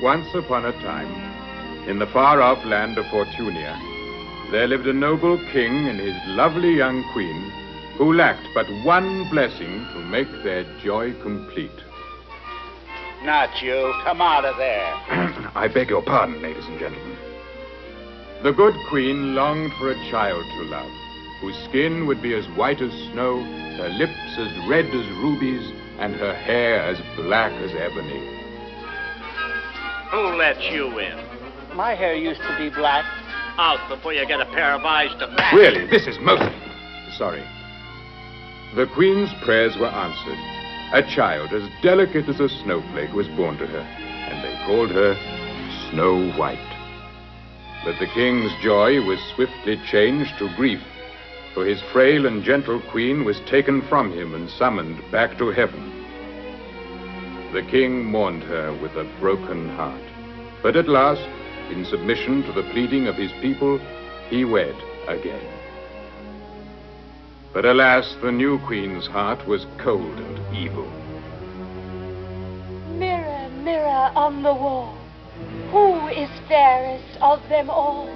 Once upon a time, in the far-off land of Fortunia, there lived a noble king and his lovely young queen who lacked but one blessing to make their joy complete. Not you. Come out of there. I beg your pardon, ladies and gentlemen. The good queen longed for a child to love, whose skin would be as white as snow, her lips as red as rubies, and her hair as black as ebony. Who let you in? My hair used to be black. Out before you get a pair of eyes to match. Really, this is most... Sorry. The queen's prayers were answered. A child as delicate as a snowflake was born to her, and they called her Snow White. But the king's joy was swiftly changed to grief, for his frail and gentle queen was taken from him and summoned back to heaven. The king mourned her with a broken heart, but at last, in submission to the pleading of his people, he wed again. But alas, the new queen's heart was cold and evil. Mirror, mirror on the wall, who is fairest of them all?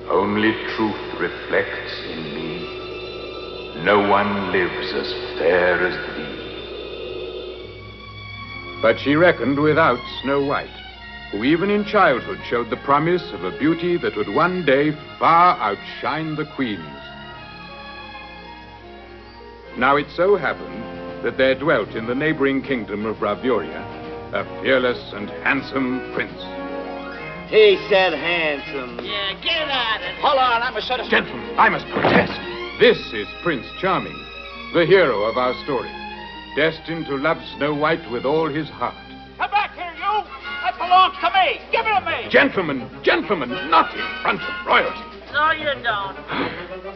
Only truth reflects in me. No one lives as fair as thee. But she reckoned without Snow White, who even in childhood showed the promise of a beauty that would one day far outshine the queen's. Now it so happened that there dwelt in the neighboring kingdom of Bravioria a fearless and handsome prince. He said handsome. Yeah, get at it. Hold on, I must shut up. Gentlemen, I must protest. This is Prince Charming, the hero of our story, destined to love Snow White with all his heart. Come back here, you. That belongs to me. Give it to me. Gentlemen, not in front of royalty. No, you don't.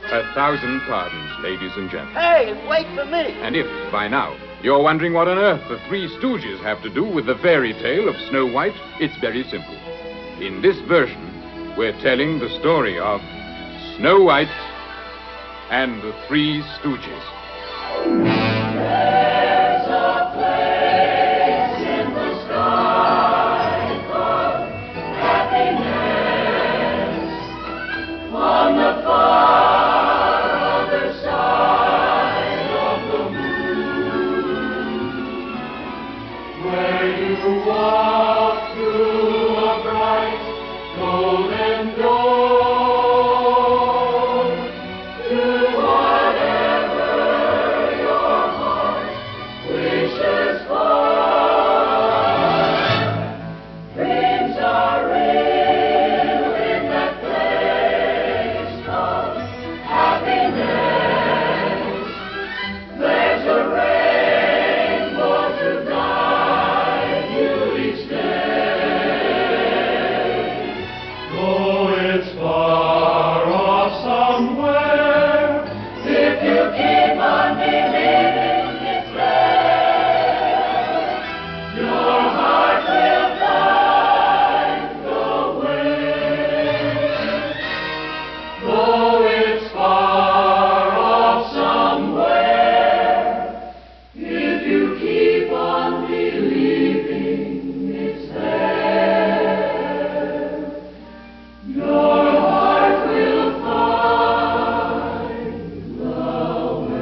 1,000 pardons, ladies and gentlemen. Hey, wait for me. And if, by now, you're wondering what on earth the three Stooges have to do with the fairy tale of Snow White, it's very simple. In this version, we're telling the story of Snow White and the Three Stooges. There's a place in the sky called happiness on the far other side of the moon, where you walk through a bright golden door to whatever your heart wishes for. Dreams are real in that place called happiness. There's a rainbow to guide you each day. Though it's far off somewhere, if you keep on believing it's there, your heart will find the way. Though it's far off somewhere, if you keep on believing it's there, your heart will find the way.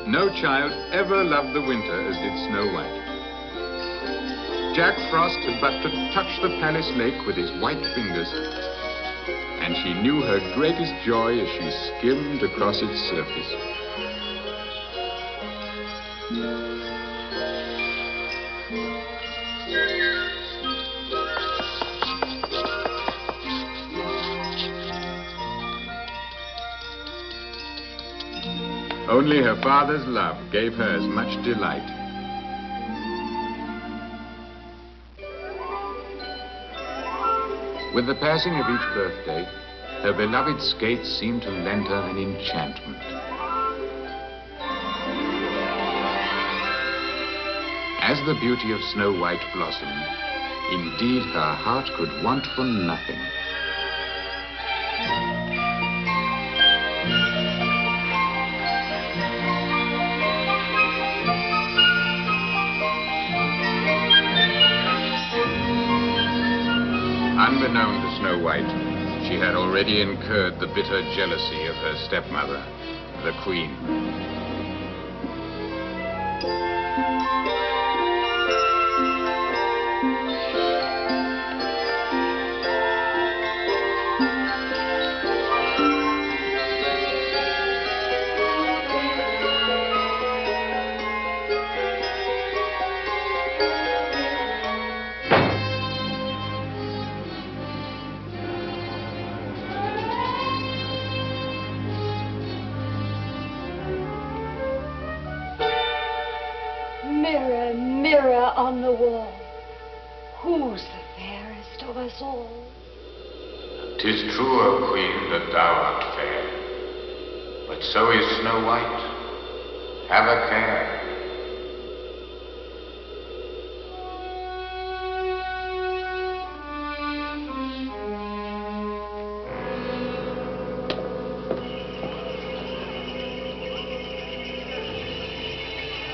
No child ever loved the winter as did Snow White. Jack Frost had but to touch the palace lake with his white fingers, and she knew her greatest joy as she skimmed across its surface. Only her father's love gave her as much delight. With the passing of each birthday, her beloved skates seemed to lend her an enchantment. As the beauty of Snow White blossomed, indeed her heart could want for nothing. known to Snow White, she had already incurred the bitter jealousy of her stepmother, the Queen. Mirror, mirror on the wall, who's the fairest of us all? 'Tis true, O Queen, that thou art fair, but so is Snow White. Have a care.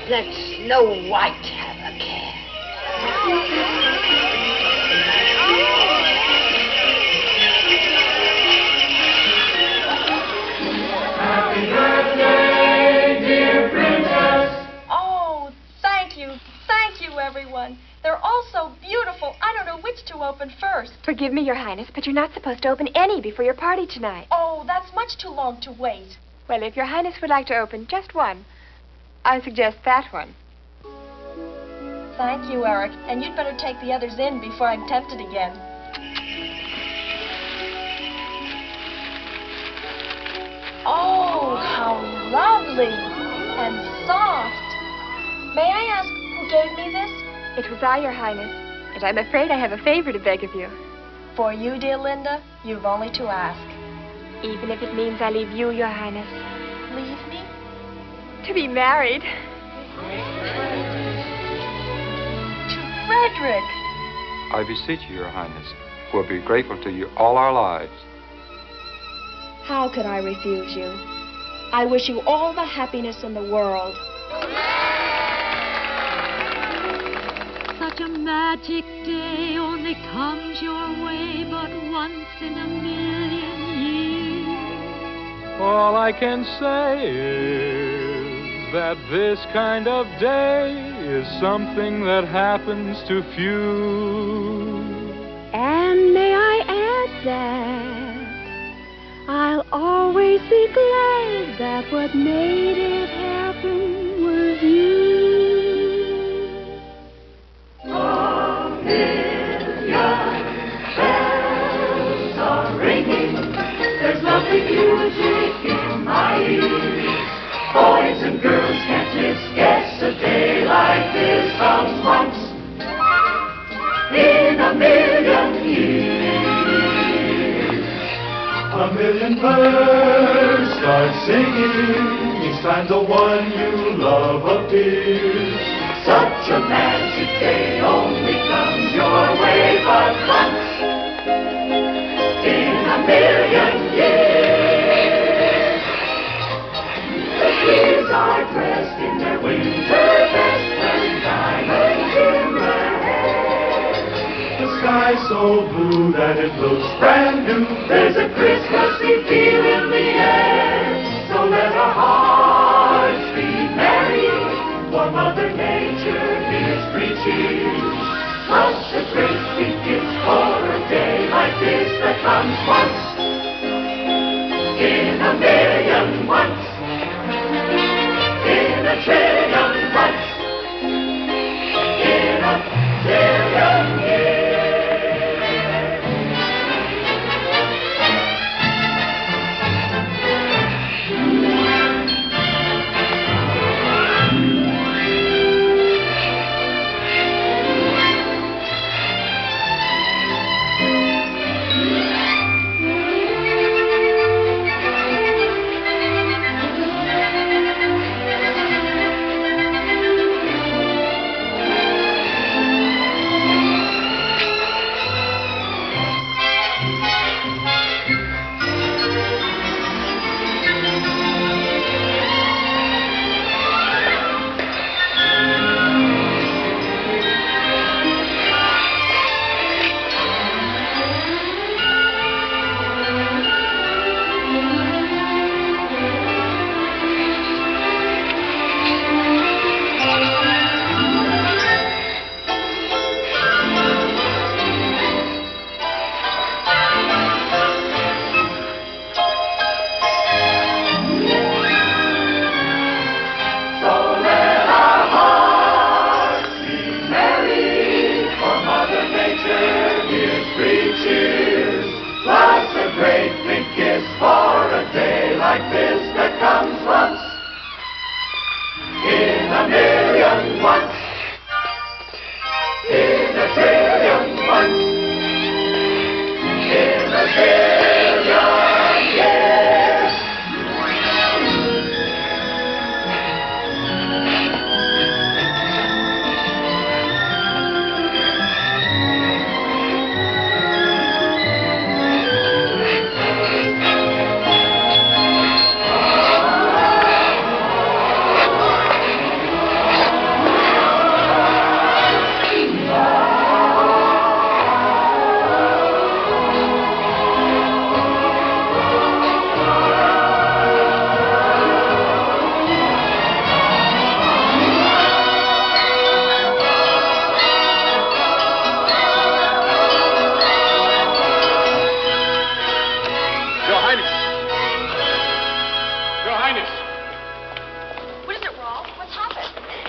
Let Snow White have a care. Happy birthday, dear princess. Oh, thank you, everyone. They're all so beautiful. I don't know which to open first. Forgive me, Your Highness, but you're not supposed to open any before your party tonight. Oh, that's much too long to wait. Well, if Your Highness would like to open just one, I suggest that one. Thank you, Eric. And you'd better take the others in before I'm tempted again. Oh, how lovely and soft. May I ask who gave me this? It was I, Your Highness, and I'm afraid I have a favor to beg of you. For you, dear Linda, you've only to ask. Even if it means I leave you, Your Highness. Leave me? To be married. To Frederick. I beseech you, Your Highness, we'll be grateful to you all our lives. How could I refuse you? I wish you all the happiness in the world. Such a magic day only comes your way but once in a million years. All I can say is that this kind of day is something that happens to few. And may I add that I'll always be glad that what made it happen was you. Bells are ringing. There's lovely music in my ears. Boys and girls can't miss. Guess a day like this comes once in a million years. A million birds start singing each time the one you love appears. Such a magic day only comes your way but once in a million years. The trees are dressed in their winter best, wearing diamonds in their hair. The sky's so blue that it looks brand new. There's a Christmassy feel in the air. So let our hearts be merry, for Mother Nature is preaching. Such a great big gift for a day like this that comes once in a million once, in a trillion once, in a billion years.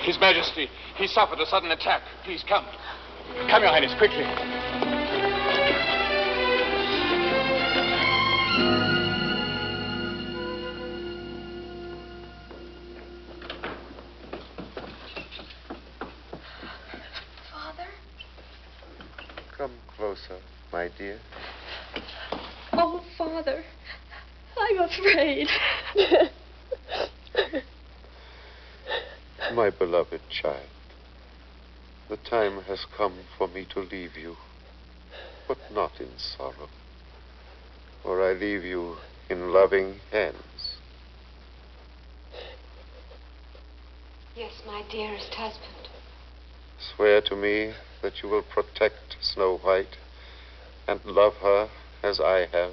His Majesty, he suffered a sudden attack. Please come. Come, Your Highness, quickly. Father? Come closer, my dear. Oh, Father, I'm afraid. My beloved child, the time has come for me to leave you, but not in sorrow, for I leave you in loving hands. Yes, my dearest husband. Swear to me that you will protect Snow White and love her as I have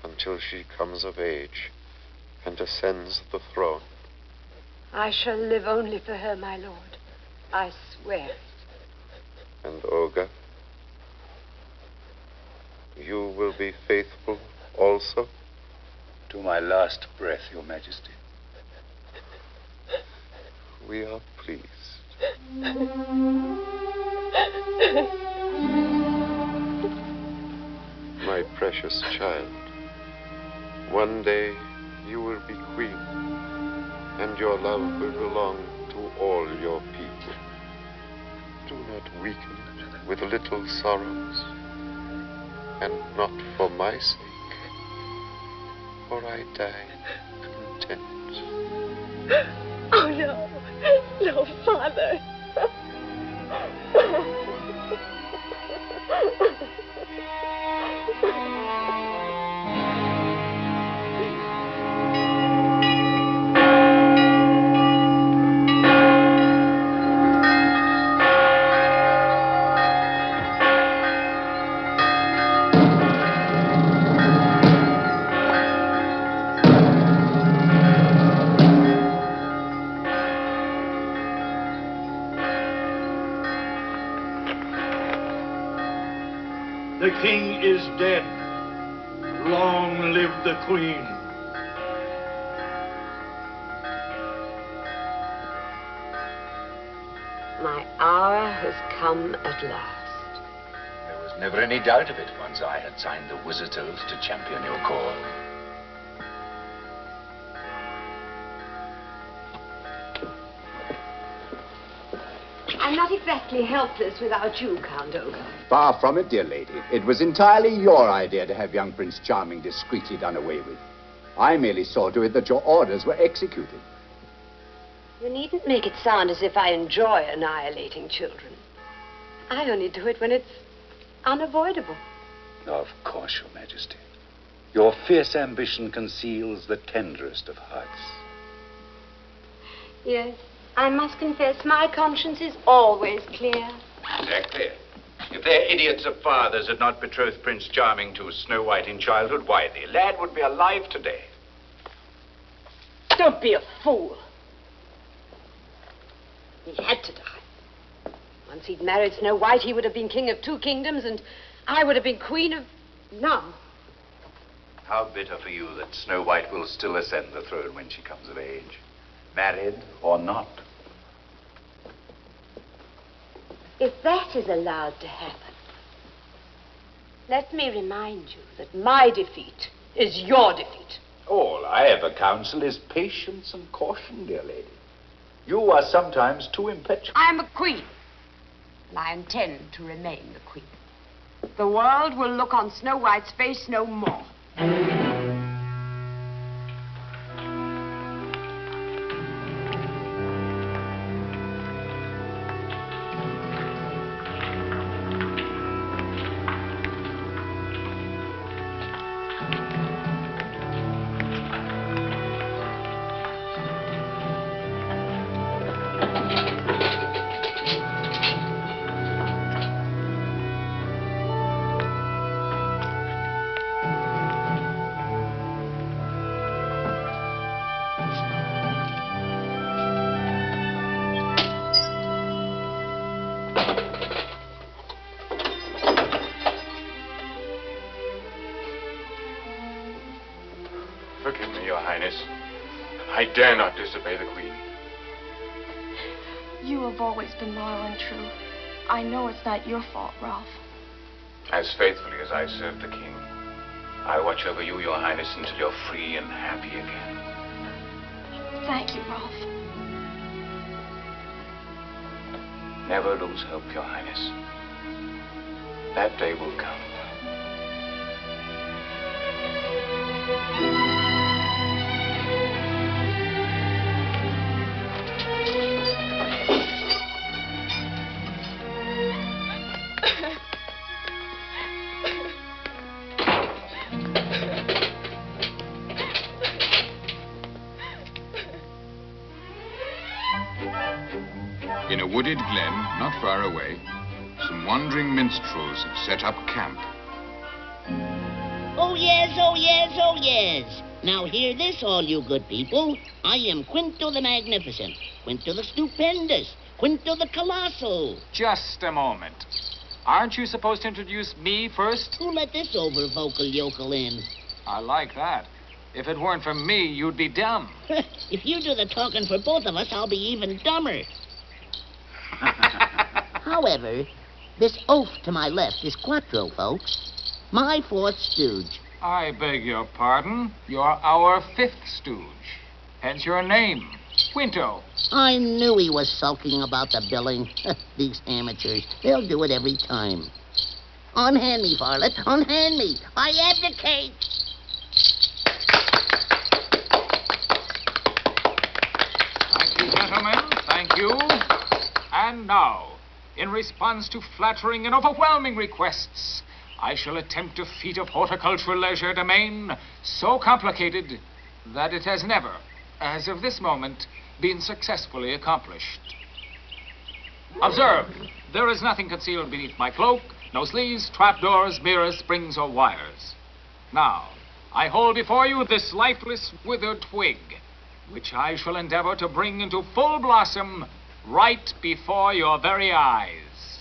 until she comes of age and ascends the throne. I shall live only for her, my lord. I swear. And Olga, you will be faithful also? To my last breath, Your Majesty. We are pleased. My precious child, one day you will be queen, and your love will belong to all your people. Do not weaken with little sorrows, and not for my sake, for I die content. Oh, no. No, Father. The king is dead. Long live the queen. My hour has come at last. There was never any doubt of it once I had signed the wizard's oath to champion your cause. I'm not exactly helpless without you, Count Olga. Far from it, dear lady. It was entirely your idea to have young Prince Charming discreetly done away with. I merely saw to it that your orders were executed. You needn't make it sound as if I enjoy annihilating children. I only do it when it's unavoidable. Of course, Your Majesty. Your fierce ambition conceals the tenderest of hearts. Yes, I must confess my conscience is always clear. Exactly. If their idiots of fathers had not betrothed Prince Charming to Snow White in childhood, why, the lad would be alive today. Don't be a fool. He had to die. Once he'd married Snow White, he would have been king of 2 kingdoms, and I would have been queen of none. How bitter for you that Snow White will still ascend the throne when she comes of age, married or not. If that is allowed to happen, let me remind you that my defeat is your defeat. All I ever counsel is patience and caution, dear lady. You are sometimes too impetuous. I am a queen, and I intend to remain the queen. The world will look on Snow White's face no more. Forgive me, Your Highness. I dare not disobey the Queen. You have always been loyal and true. I know it's not your fault, Ralph. As faithfully as I serve the king, I watch over you, Your Highness, until you're free and happy again. Thank you, Ralph. Never lose hope, Your Highness. That day will come. In a wooded glen, not far away, some wandering minstrels have set up camp. Oh, yes, oh, yes, oh, yes. Now hear this, all you good people. I am Quinto the Magnificent, Quinto the Stupendous, Quinto the Colossal. Just a moment. Aren't you supposed to introduce me first? Who let this over-vocal yokel in? I like that. If it weren't for me, you'd be dumb. If you do the talking for both of us, I'll be even dumber. However, this oaf to my left is Quattro, folks. My fourth stooge. I beg your pardon. You're our fifth stooge. Hence your name, Quinto. I knew he was sulking about the billing. These amateurs, they'll do it every time. Unhand me, varlet, unhand me. I abdicate. Thank you, gentlemen. Thank you. And now, in response to flattering and overwhelming requests, I shall attempt a feat of horticultural legerdemain so complicated that it has never, as of this moment, been successfully accomplished. Observe, there is nothing concealed beneath my cloak, no sleeves, trapdoors, mirrors, springs, or wires. Now, I hold before you this lifeless, withered twig, which I shall endeavor to bring into full blossom right before your very eyes.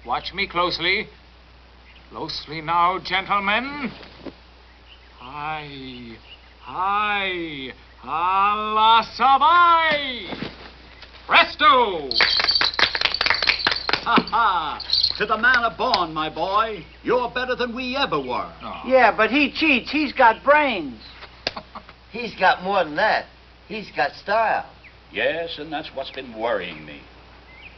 Watch me closely. Closely now, gentlemen. Hi, hi, alla sabai! Presto! Ha ha! To the manner born, my boy. You're better than we ever were. Oh. Yeah, but he cheats. He's got brains. He's got more than that. He's got style. Yes, and that's what's been worrying me.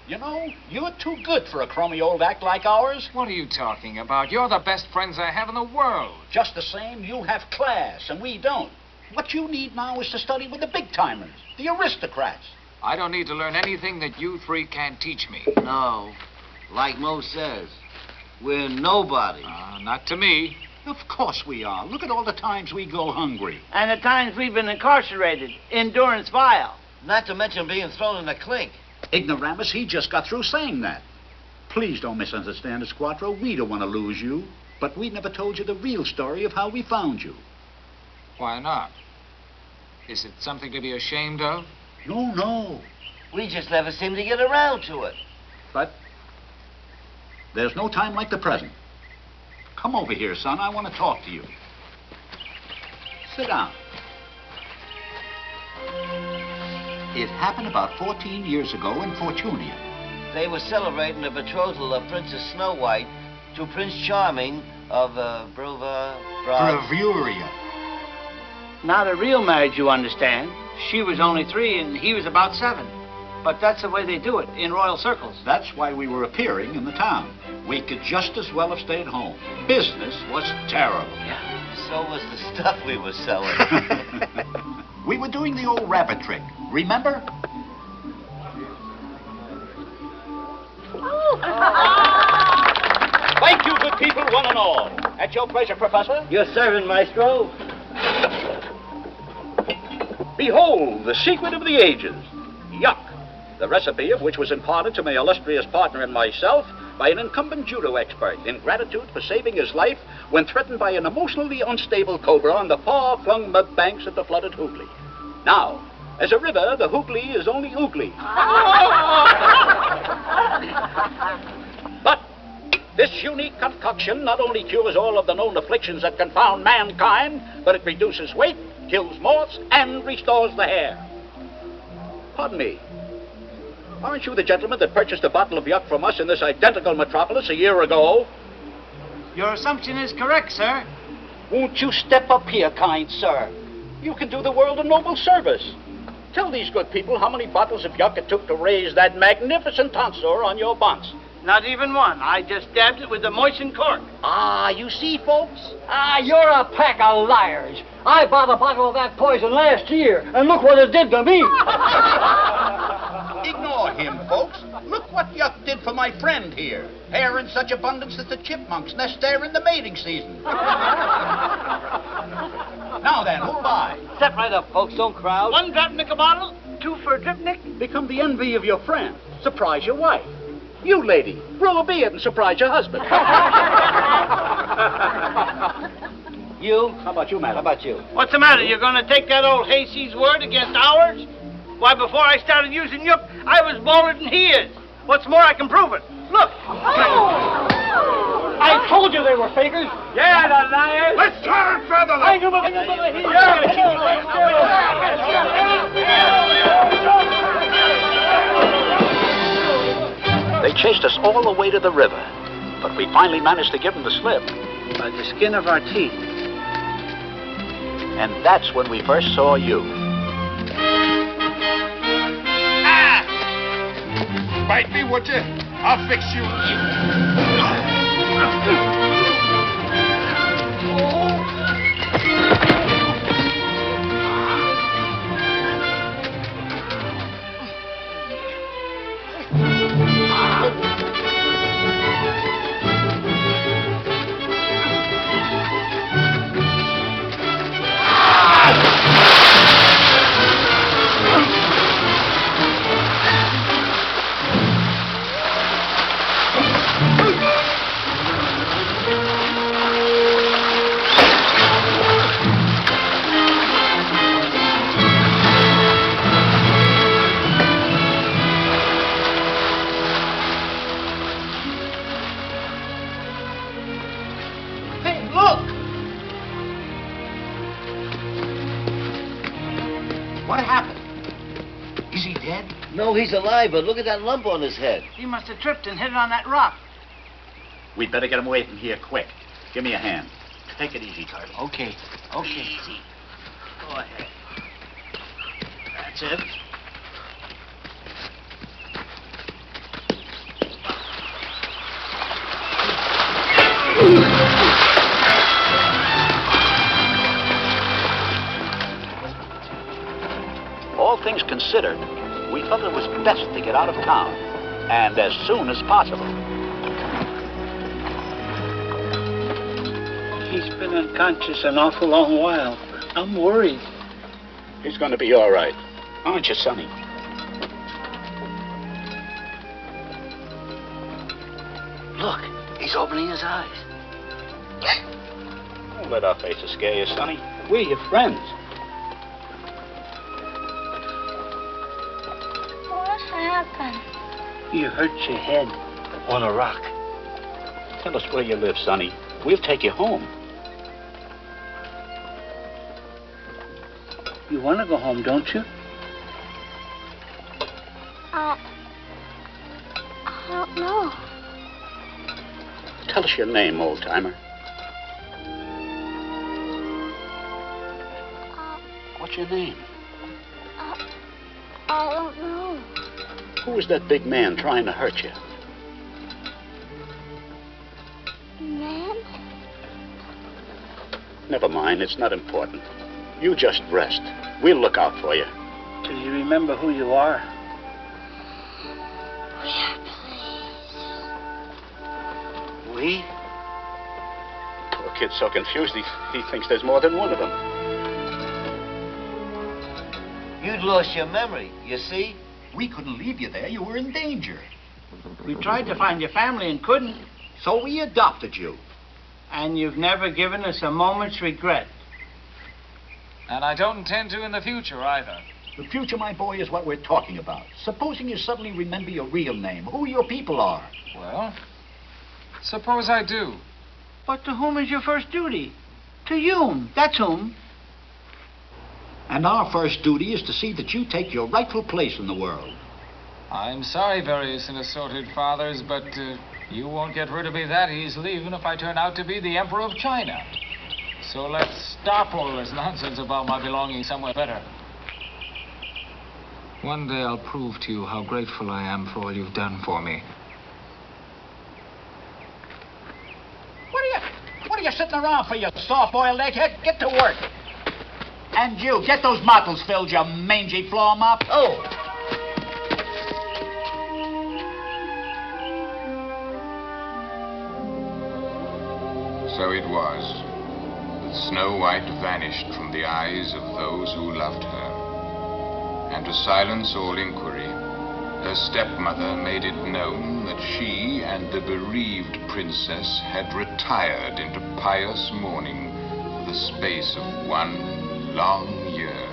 You know, you're too good for a crummy old act like ours. What are you talking about? You're the best friends I have in the world. Just the same, you have class, and we don't. What you need now is to study with the big-timers, the aristocrats. I don't need to learn anything that you three can't teach me. No. Like Mo says, we're nobody. Not to me. Of course we are. Look at all the times we go hungry. And the times we've been incarcerated, endurance vile. Not to mention being thrown in a clink. Ignoramus, he just got through saying that. Please don't misunderstand us, Quattro. We don't want to lose you. But we never told you the real story of how we found you. Why not? Is it something to be ashamed of? No, no. We just never seem to get around to it. But there's no time like the present. Come over here, son. I want to talk to you. Sit down. It happened about 14 years ago in Fortunia. They were celebrating the betrothal of Princess Snow White to Prince Charming of Bravuria. Not a real marriage, you understand. She was only 3 and he was about 7. But that's the way they do it in royal circles. That's why we were appearing in the town. We could just as well have stayed home. Business was terrible. Yeah, so was the stuff we were selling. We were doing the old rabbit trick, remember? Thank you, good people, one and all. At your pleasure, Professor. Your servant, Maestro. Behold, the secret of the ages. Yuck. The recipe of which was imparted to my illustrious partner and myself by an incumbent judo expert in gratitude for saving his life when threatened by an emotionally unstable cobra on the far-flung mud banks of the flooded Hoogly. Now, as a river, the Hoogly is only oogly. But this unique concoction not only cures all of the known afflictions that confound mankind, but it reduces weight, kills moths, and restores the hair. Pardon me. Aren't you the gentleman that purchased a bottle of yuck from us in this identical metropolis a year ago? Your assumption is correct, sir. Won't you step up here, kind sir? You can do the world a noble service. Tell these good people how many bottles of yuck it took to raise that magnificent tonsor on your bonds. Not even one. I just dabbed it with the moistened cork. Ah, you see, folks? Ah, you're a pack of liars. I bought a bottle of that poison last year, and look what it did to me. Ignore him, folks. Look what yuck did for my friend here. Hair in such abundance that the chipmunks nest there in the mating season. Now then, who'll buy? Step right up, folks. Don't crowd. 1 Drapnik a bottle, 2 for a Dripnik. Become the envy of your friend. Surprise your wife. You, lady, grow a beard and surprise your husband. You? How about you, madam? How about you? What's the matter? You're going to take that old hayseed's word against ours? Why, before I started using yuck, I was bolder than he is. What's more, I can prove it. Look. I told you they were fakers. Yeah, the liars. Let's tar and feather them. I knew it. They chased us all the way to the river, but we finally managed to give them the slip. By the skin of our teeth. And that's when we first saw you. Bite me, would you? I'll fix you. No, he's alive, but look at that lump on his head. He must have tripped and hit it on that rock. We'd better get him away from here quick. Give me a hand. Take it easy, Carly. Okay. Easy. Go ahead. That's it. All things considered, we felt it was best to get out of town, and as soon as possible. He's been unconscious an awful long while. I'm worried. He's going to be all right. Aren't you, Sonny? Look, he's opening his eyes. Don't let our faces scare you, Sonny. We're your friends. What happened? You hurt your head on a rock. Tell us where you live, Sonny. We'll take you home. You want to go home, don't you? I don't know. Tell us your name, old-timer. What's your name? I don't know. Who was that big man trying to hurt you? Man? Never mind, it's not important. You just rest. We'll look out for you. Do you remember who you are? We? Poor kid's so confused, he thinks there's more than one of them. You'd lost your memory, you see? We couldn't leave you there. You were in danger. We tried to find your family and couldn't. So we adopted you. And you've never given us a moment's regret. And I don't intend to in the future either. The future, my boy, is what we're talking about. Supposing you suddenly remember your real name, who your people are. Well, suppose I do. But to whom is your first duty? To you. That's whom. And our first duty is to see that you take your rightful place in the world. I'm sorry, various and assorted fathers, but you won't get rid of me that easily, even if I turn out to be the Emperor of China. So let's stop all this nonsense about my belonging somewhere better. One day I'll prove to you how grateful I am for all you've done for me. What are you sitting around for, you soft-boiled egghead? Get to work. And you, get those bottles filled, you mangy floor mop. Oh. So it was that Snow White vanished from the eyes of those who loved her. And to silence all inquiry, her stepmother made it known that she and the bereaved princess had retired into pious mourning for the space of one long year.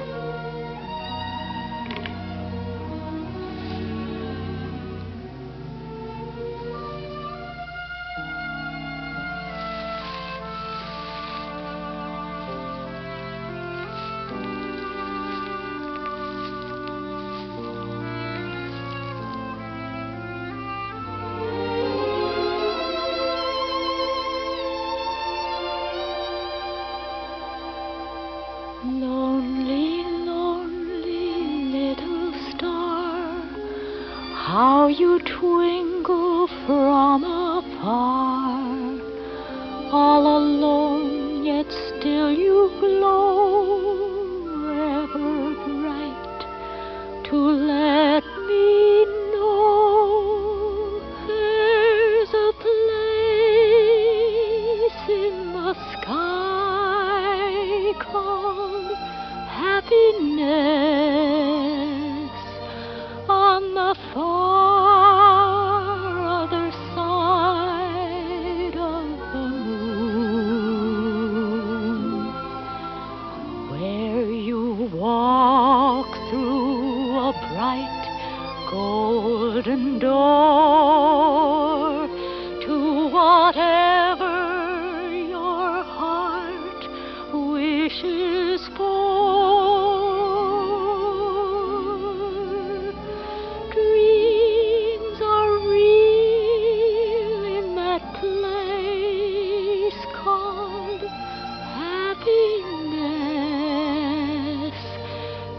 Lonely, lonely little star, how you twinkle from afar. All alone, yet still you glow, ever bright, to let me know there's a place in the sky called happiness on the far other side of the moon, where you walk through a bright golden door to whatever your heart wishes for. Dreams are real in that place called happiness.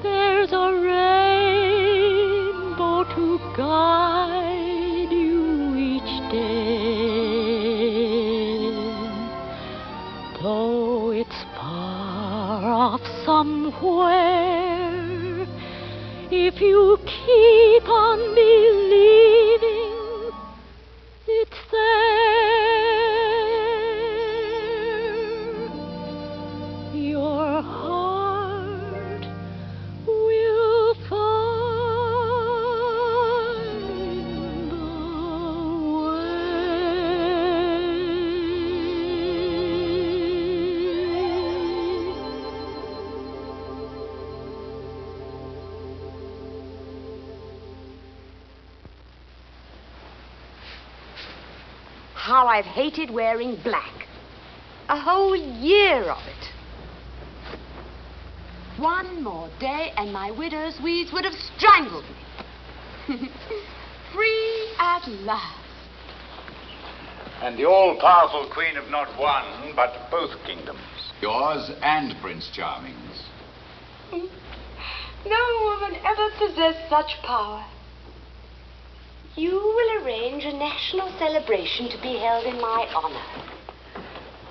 There's a rainbow to guide you each day, though it's far off somewhere. If you keep on believing, it's there. Your heart will find the How I've hated wearing black. A whole year of it. One more day and my widow's weeds would have strangled me. Free at last. And the all-powerful queen of not one, but both kingdoms. Yours and Prince Charming's. No woman ever possessed such power. You will arrange a national celebration to be held in my honor.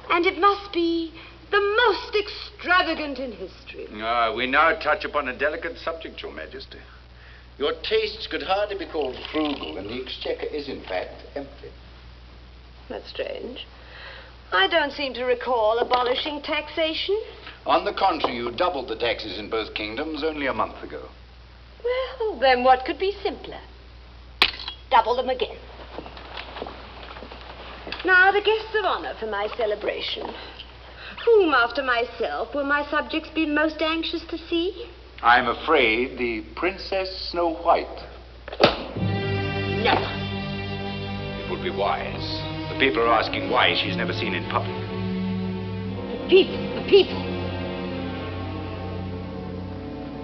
And it must be the most extravagant in history. We now touch upon a delicate subject, Your Majesty. Your tastes could hardly be called frugal, and the exchequer is, in fact, empty. That's strange. I don't seem to recall abolishing taxation. On the contrary, you doubled the taxes in both kingdoms only a month ago. Well, then what could be simpler? Double them again. Now, the guests of honor for my celebration. Whom, after myself, will my subjects be most anxious to see? I'm afraid the Princess Snow White. Never. It would be wise. The people are asking why she's never seen in public. The people.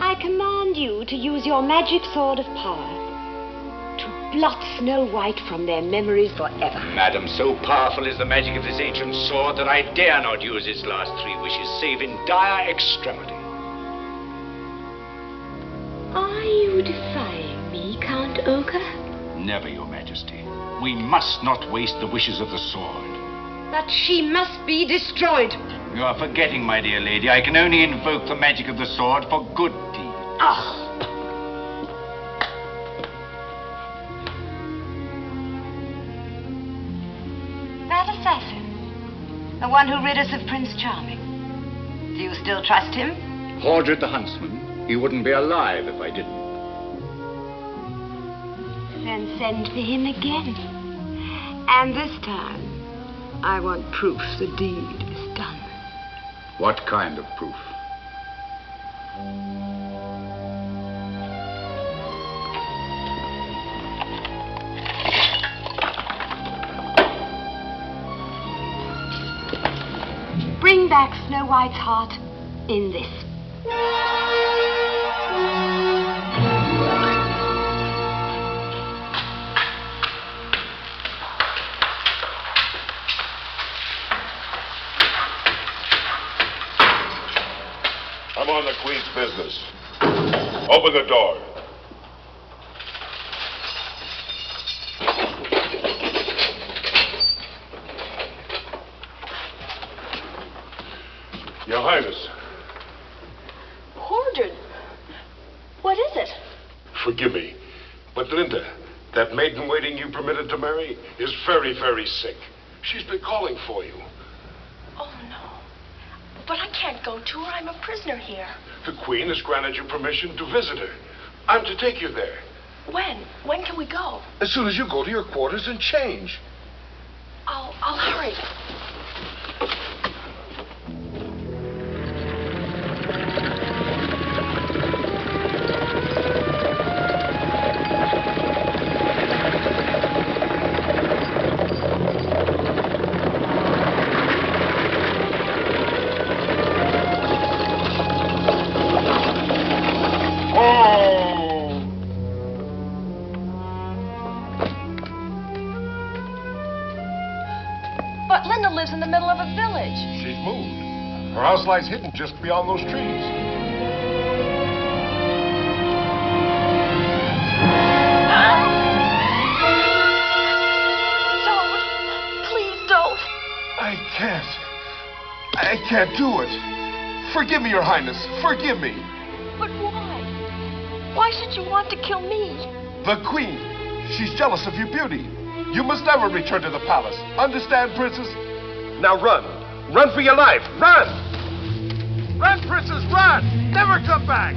I command you to use your magic sword of power. blot Snow White from their memories forever. Madam, so powerful is the magic of this ancient sword that I dare not use its last 3 wishes, save in dire extremity. Are you defying me, Count Ochre? Never, Your Majesty. We must not waste the wishes of the sword. But she must be destroyed. You are forgetting, my dear lady. I can only invoke the magic of the sword for good deeds. Ah! That assassin, the one who rid us of Prince Charming. Do you still trust him? Hordred the huntsman. He wouldn't be alive if I didn't. Then send for him again. And this time, I want proof the deed is done. What kind of proof? Bring back Snow White's heart in this. I'm on the Queen's business. Open the door. Your Highness. Hordred, what is it? Forgive me, but Linda, that maiden waiting you permitted to marry, is very, very sick. She's been calling for you. Oh, no. But I can't go to her. I'm a prisoner here. The Queen has granted you permission to visit her. I'm to take you there. When? When can we go? As soon as you go to your quarters and change. I'll hurry. But Linda lives in the middle of a village. She's moved. Her house lies hidden just beyond those trees. Don't. Please don't. I can't do it. Forgive me, Your Highness. Forgive me. But why? Why should you want to kill me? The Queen. She's jealous of your beauty. You must never return to the palace. Understand, Princess? Now run. Run for your life. Run! Run, Princess, run! Never come back!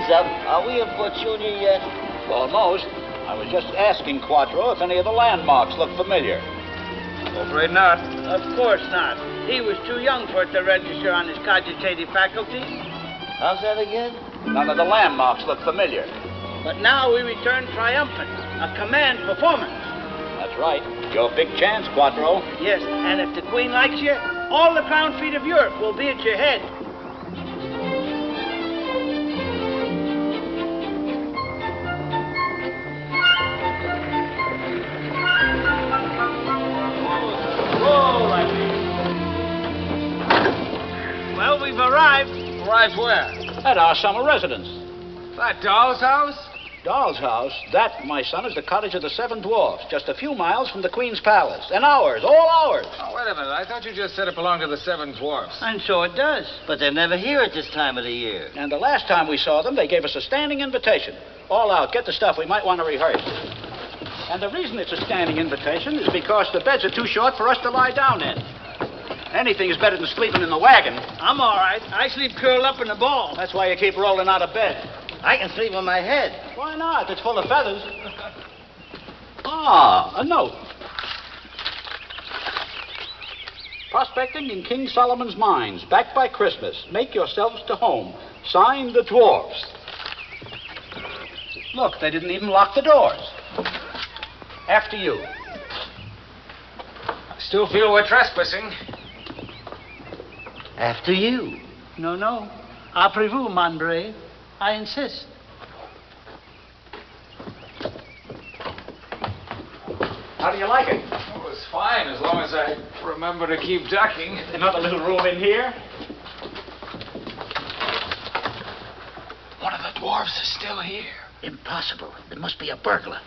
sun's up. Are we in Fortunia yet? Almost. I was just asking Quattro if any of the landmarks look familiar. Afraid not. Of course not. He was too young for it to register on his cogitative faculty. How's that again? None of the landmarks look familiar. But now we return triumphant. A command performance. That's right. Your big chance, Quattro. Yes, and if the Queen likes you, all the crown feet of Europe will be at your head. Well, we've arrived. Arrived where? At our summer residence. That doll's house? Doll's house? That, my son, is the cottage of the Seven Dwarfs, just a few miles from the Queen's Palace. And ours, all ours. Oh, wait a minute. I thought you just said it belonged to the Seven Dwarfs. And so it does. But they're never here at this time of the year. And the last time we saw them, they gave us a standing invitation. All out, get the stuff we might want to rehearse. And the reason it's a standing invitation is because the beds are too short for us to lie down in. Anything is better than sleeping in the wagon. I'm all right. I sleep curled up in a ball. That's why you keep rolling out of bed. I can sleep on my head. Why not? It's full of feathers. Ah, a note. Prospecting in King Solomon's mines, back by Christmas. Make yourselves to home. Signed, the Dwarfs. Look, they didn't even lock the doors. After you. I still feel we're trespassing. After you. No. Après vous, mon brave. I insist. How do you like it? Oh, it's fine, as long as I remember to keep ducking. Another little room in here. One of the dwarves is still here. Impossible. There must be a burglar.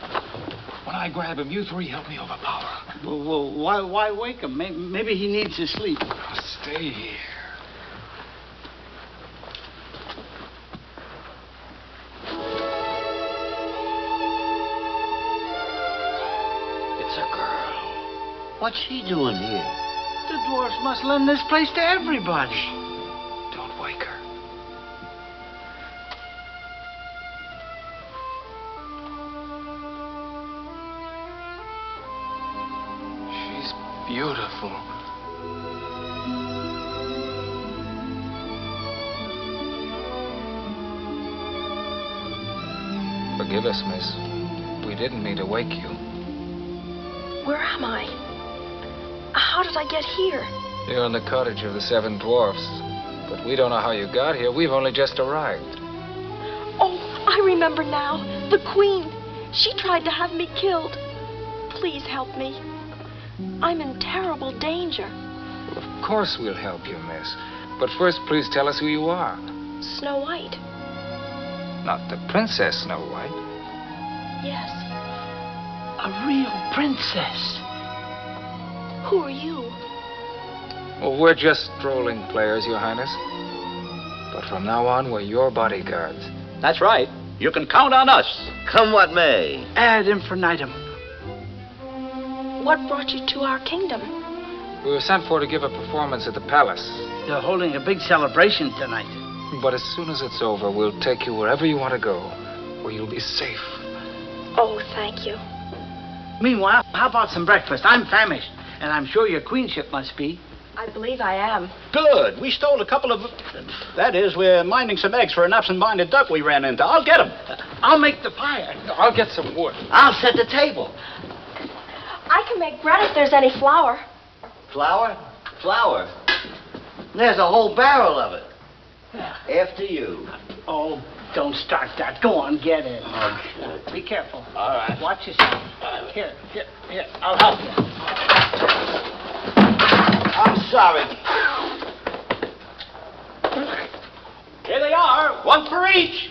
When I grab him, you three help me overpower him. Well, why wake him? Maybe he needs to sleep. Stay here. What's she doing here? The dwarfs must lend this place to everybody. Don't wake her. She's beautiful. Forgive us, miss. We didn't mean to wake you. Where am I? How did I get here? You're in the cottage of the Seven Dwarfs. But we don't know how you got here. We've only just arrived. Oh, I remember now. The Queen. She tried to have me killed. Please help me. I'm in terrible danger. Well, of course we'll help you, miss. But first, please tell us who you are. Snow White. Not the Princess Snow White. Yes. A real princess. Who are you? Well, we're just strolling players, Your Highness. But from now on, we're your bodyguards. That's right. You can count on us. Come what may. Ad infinitum. What brought you to our kingdom? We were sent for to give a performance at the palace. They're holding a big celebration tonight. But as soon as it's over, we'll take you wherever you want to go, where you'll be safe. Oh, thank you. Meanwhile, how about some breakfast? I'm famished, and I'm sure your queenship must be. I believe I am. Good. We stole a couple of... That is, we're minding some eggs for an absent-minded duck we ran into. I'll get them. I'll make the fire. I'll get some wood. I'll set the table. I can make bread if there's any flour. Flour? Flour? There's a whole barrel of it. After you. Oh, don't start that. Go on, get it. Okay. Be careful. All right. Watch yourself. Here, I'll help you. I'm sorry. Here they are, one for each.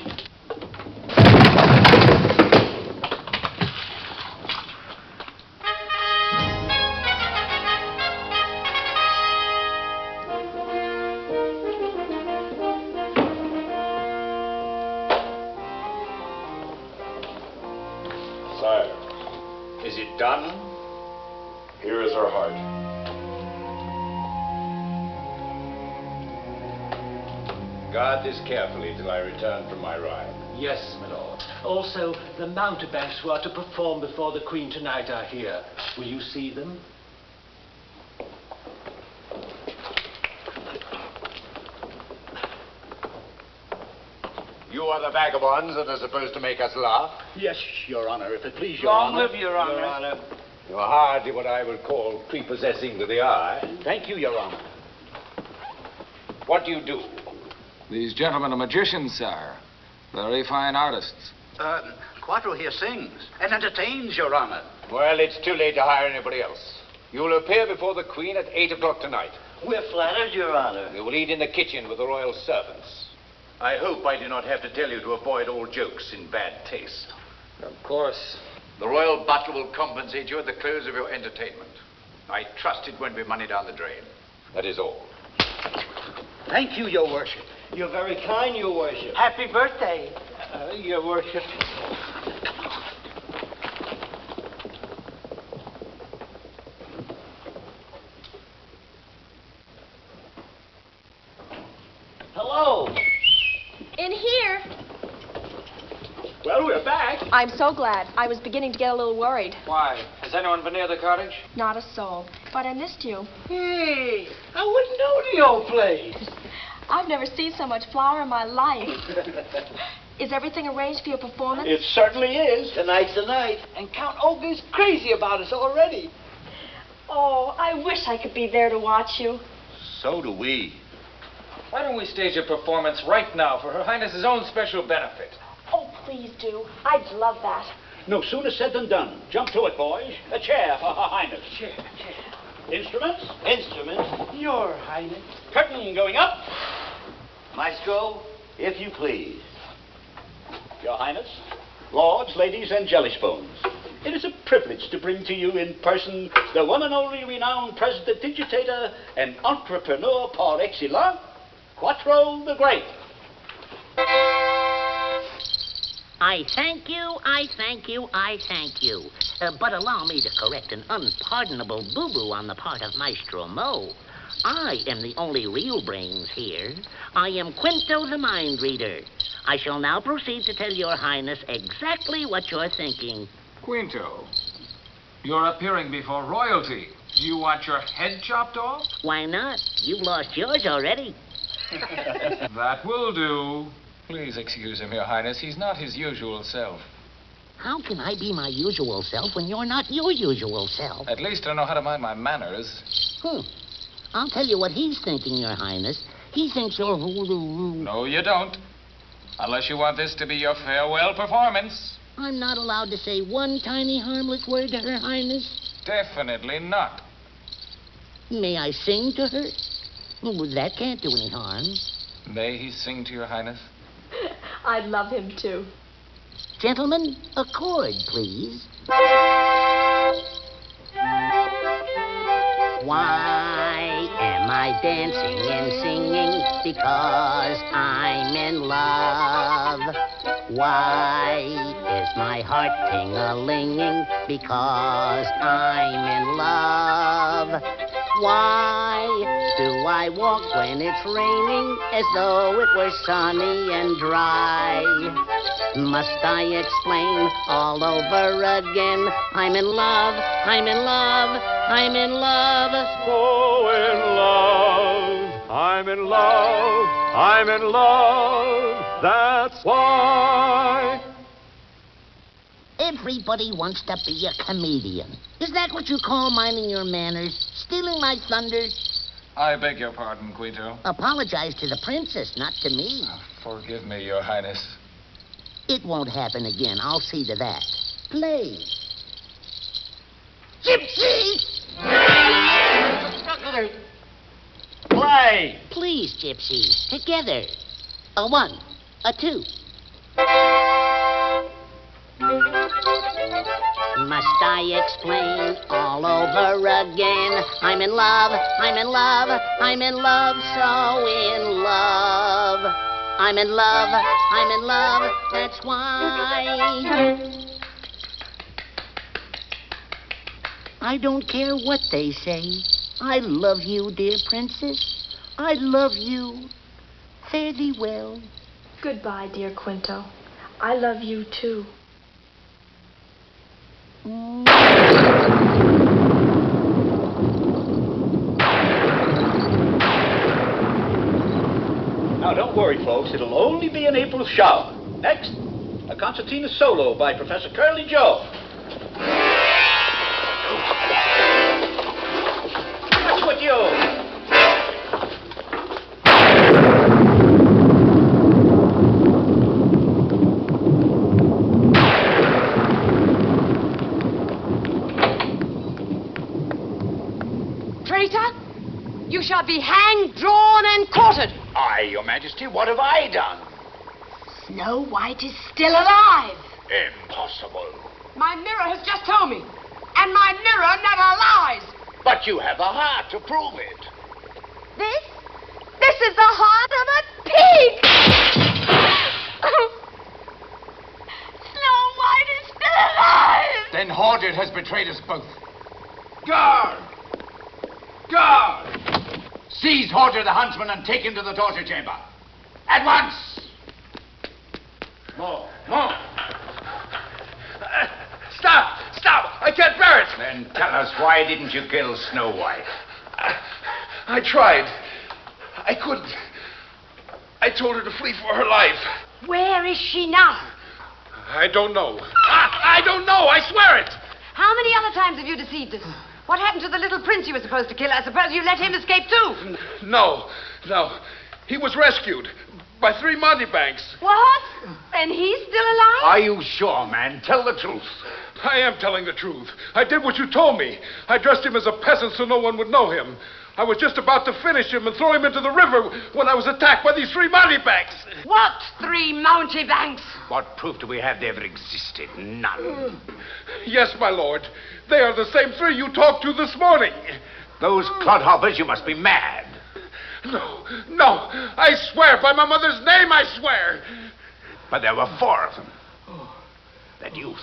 Sire, is it done? Here is her heart. Guard this carefully till I return from my ride. Yes, my lord. Also, the mountebanks who are to perform before the Queen tonight are here. Will you see them? You are the vagabonds that are supposed to make us laugh? Yes, Your Honor, if it please Your Long Honor. live Your Honor. You're hardly what I would call prepossessing to the eye. Thank you, Your Honor. What do you do? These gentlemen are magicians, sir. Very fine artists. Quattro here sings and entertains, Your Honor. Well, it's too late to hire anybody else. You'll appear before the Queen at 8 o'clock tonight. We're flattered, Your Honor. You will eat in the kitchen with the royal servants. I hope I do not have to tell you to avoid all jokes in bad taste. Of course. The royal butler will compensate you at the close of your entertainment. I trust it won't be money down the drain. That is all. Thank you, Your Worship. You're very kind, Your Worship. Happy birthday, Your Worship. Hello. In here. Well, we're back. I'm so glad. I was beginning to get a little worried. Why? Has anyone been near the cottage? Not a soul. But I missed you. Hey, I wouldn't know the old place. I've never seen so much flour in my life. Is everything arranged for your performance? It certainly is. Tonight's the night. And Count Olga is crazy about us already. Oh, I wish I could be there to watch you. So do we. Why don't we stage a performance right now for Her Highness's own special benefit? Oh, please do. I'd love that. No sooner said than done. Jump to it, boys. A chair for Her Highness. Chair. Instruments? Instruments. Your Highness. Curtain going up. Maestro, if you please. Your Highness, lords, ladies, and jelly spoons, it is a privilege to bring to you in person the one and only renowned president digitator and entrepreneur par excellence, Quattro the Great. I thank you, I thank you, I thank you. But allow me to correct an unpardonable boo-boo on the part of Maestro Mo. I am the only real brains here. I am Quinto the Mind Reader. I shall now proceed to tell Your Highness exactly what you're thinking. Quinto, you're appearing before royalty. Do you want your head chopped off? Why not? You've lost yours already. That will do. Please excuse him, Your Highness. He's not his usual self. How can I be my usual self when you're not your usual self? At least I know how to mind my manners. I'll tell you what he's thinking, Your Highness. He thinks you're... No, you don't. Unless you want this to be your farewell performance. I'm not allowed to say one tiny harmless word to Her Highness? Definitely not. May I sing to her? Well, that can't do any harm. May he sing to Your Highness? I'd love him too. Gentlemen, a chord, please. Why am I dancing and singing? Because I'm in love. Why is my heart ting-a-linging? Because I'm in love. Why do I walk when it's raining as though it were sunny and dry? Must I explain all over again? I'm in love, I'm in love, I'm in love. So in love, I'm in love, I'm in love, that's why. Everybody wants to be a comedian. Is that what you call minding your manners? Stealing my thunder? I beg your pardon, Quinto. Apologize to the princess, not to me. Forgive me, Your Highness. It won't happen again. I'll see to that. Play. Gypsy! Play! Please, Gypsy. Together. A 1, a 2. Must I explain all over again? I'm in love, I'm in love, I'm in love, so in love. I'm in love, I'm in love, that's why. I don't care what they say. I love you, dear princess. I love you fare thee well. Goodbye, dear Quinto. I love you too. Now, don't worry, folks. It'll only be an April shower. Next, a concertina solo by Professor Curly Joe. What's with you? You shall be hanged, drawn, and quartered. Aye, Your Majesty, what have I done? Snow White is still alive. Impossible. My mirror has just told me. And my mirror never lies. But you have a heart to prove it. This is the heart of a pig. Snow White is still alive. Then Hordred has betrayed us both. Guard! Guard! Seize Hordred the huntsman and take him to the torture chamber. At once! More. Stop! Stop! I can't bear it! Then tell us, why didn't you kill Snow White? I tried. I couldn't. I told her to flee for her life. Where is she now? I don't know. I don't know! I swear it! How many other times have you deceived us? What happened to the little prince you were supposed to kill? I suppose you let him escape too. No. He was rescued by 3 mountebanks. What? And he's still alive? Are you sure, man? Tell the truth. I am telling the truth. I did what you told me. I dressed him as a peasant so no one would know him. I was just about to finish him and throw him into the river when I was attacked by these 3 mountebanks. What 3 mountebanks? What proof do we have they ever existed? None. Yes, my lord. They are the same 3 you talked to this morning. Those clodhoppers, you must be mad. No. I swear, by my mother's name, I swear. But there were 4 of them. That youth.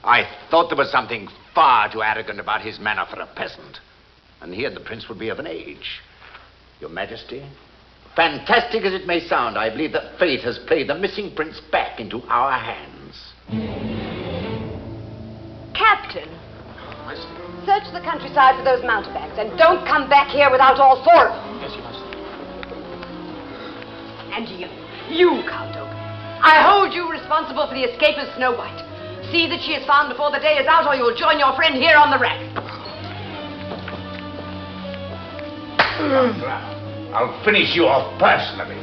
I thought there was something far too arrogant about his manner for a peasant. And he and the prince would be of an age. Your Majesty, fantastic as it may sound, I believe that fate has played the missing prince back into our hands. Captain, search the countryside for those mountebanks and don't come back here without all 4 of them. Yes, you must. And you, Count Oak, I hold you responsible for the escape of Snow White. See that she is found before the day is out or you'll join your friend here on the rack. I'll finish you off personally.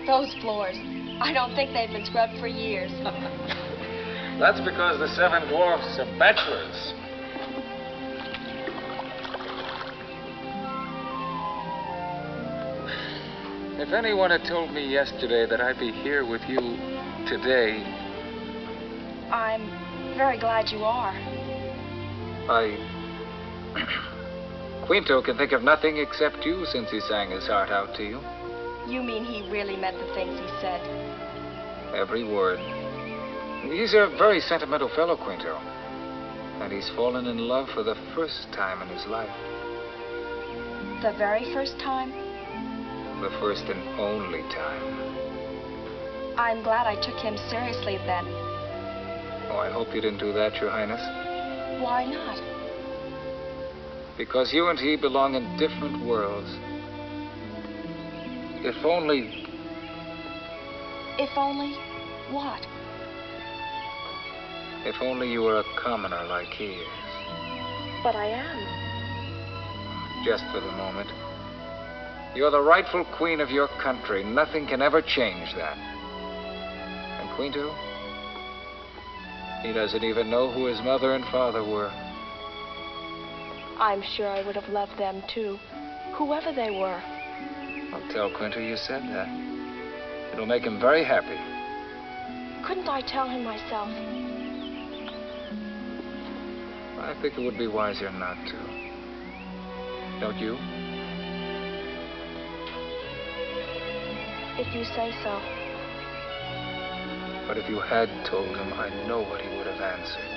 Those floors. I don't think they've been scrubbed for years. That's because the 7 dwarfs are bachelors. If anyone had told me yesterday that I'd be here with you today... I'm very glad you are. Quinto can think of nothing except you since he sang his heart out to you. You mean he really meant the things he said? Every word. He's a very sentimental fellow, Quinto. And he's fallen in love for the first time in his life. The very first time? The first and only time. I'm glad I took him seriously then. Oh, I hope you didn't do that, Your Highness. Why not? Because you and he belong in different worlds. If only... If only what? If only you were a commoner like he is. But I am. Just for the moment. You're the rightful queen of your country. Nothing can ever change that. And Quinto? He doesn't even know who his mother and father were. I'm sure I would have loved them too, whoever they were. I'll tell Quinto you said that. It'll make him very happy. Couldn't I tell him myself? I think it would be wiser not to. Don't you? If you say so. But if you had told him, I know what he would have answered.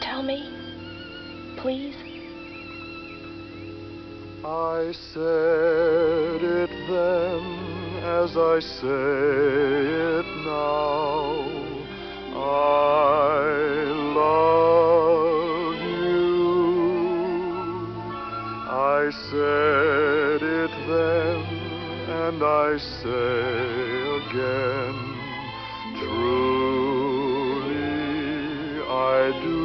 Tell me, please. I said it then as I say it now. I love you. I said it then and I say again. Truly I do.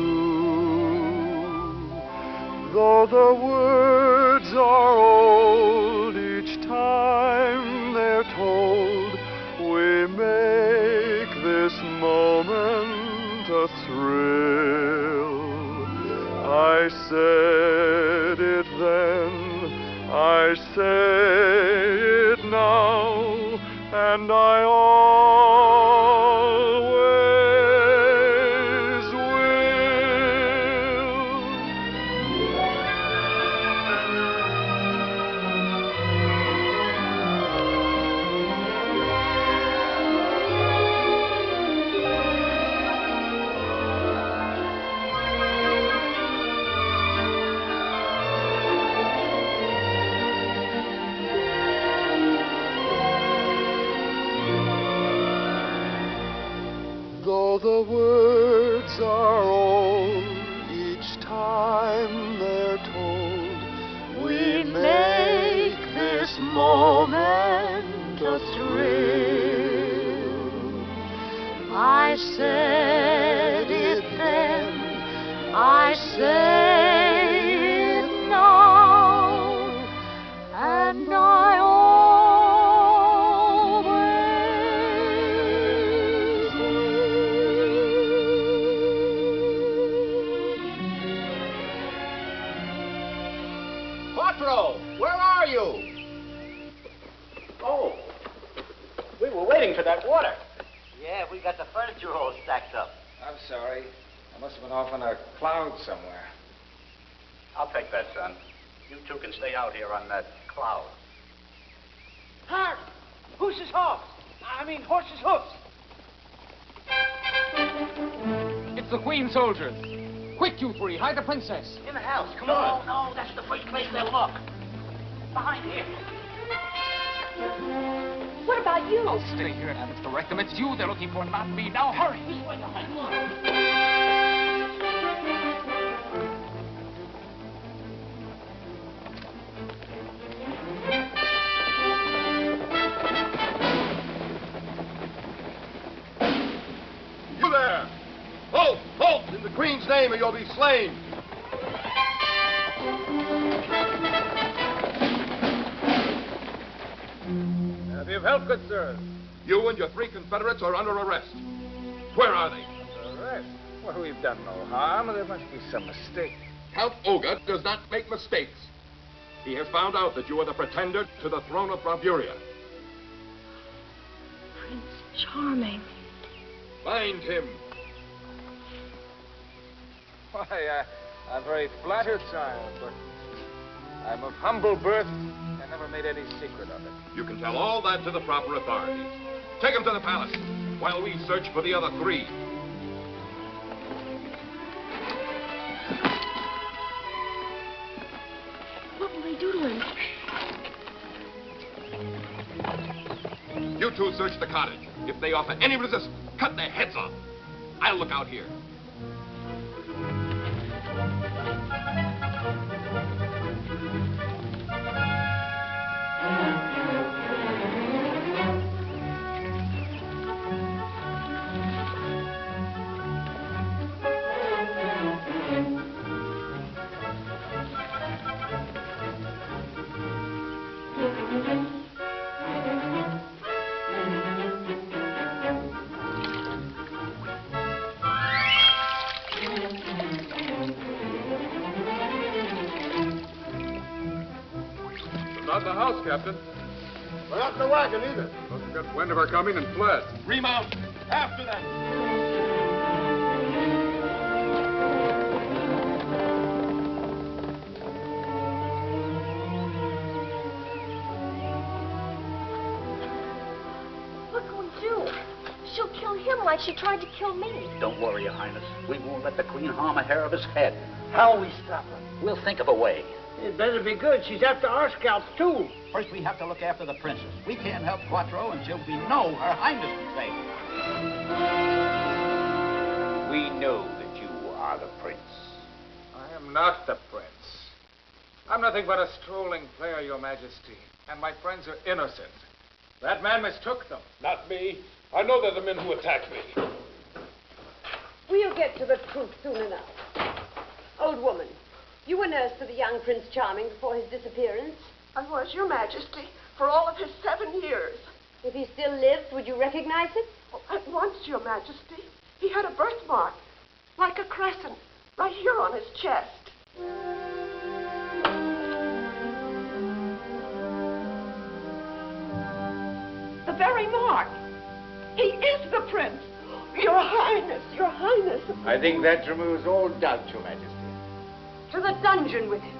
Though the words are old, each time they're told, we make this moment a thrill. I said it then, I say it now, and I always will. Though the words are old, each time they're told, we make this moment a thrill. I said it then, I say it now, and I Quattro, where are you? Oh, we were waiting for that water. Yeah, we got the furniture all stacked up. I'm sorry. I must have been off on a cloud somewhere. I'll take that, son. You two can stay out here on that cloud. Hark! Horse's hoof. Horse's hoofs. It's the Queen's soldiers. Quick, you three, hide the princess. In the house, come on. No, that's the first place they'll look. Behind here. What about you? I'll stay here and direct them. It's you they're looking for, not me. Now hurry. You there! Halt! Halt! In the Queen's name or you'll be slain! Have you help, good sir? You and your 3 Confederates are under arrest. Where are they? Arrest? Well, we've done no harm. There must be some mistake. Count Olga does not make mistakes. He has found out that you are the pretender to the throne of Bravura. Prince Charming. Find him. Why, I'm very flattered, sire, but I'm of humble birth. I never made any secret of it. You can tell all that to the proper authorities. Take him to the palace while we search for the other 3. What will they do to him? You two search the cottage. If they offer any resistance, cut their heads off. I'll look out here. Not the house, Captain. We're not in the wagon either. Must have got wind of our coming and fled. Remount. After them. like she tried to kill me. Don't worry, Your Highness. We won't let the Queen harm a hair of his head. How'll we stop her? We'll think of a way. It better be good. She's after our scalps, too. First, we have to look after the princess. We can't help Quattro until we know Her Highness is safe. We know that you are the prince. I am not the prince. I'm nothing but a strolling player, Your Majesty. And my friends are innocent. That man mistook them. Not me. I know they're the men who attacked me. We'll get to the truth soon enough. Old woman, you were nurse to the young Prince Charming before his disappearance. I was, Your Majesty, for all of his 7 years. If he still lives, would you recognize it? Oh, at once, Your Majesty. He had a birthmark, like a crescent, right here on his chest. The very mark. He is the prince. Your Highness, Your Highness. I think that removes all doubt, Your Majesty. To the dungeon with him.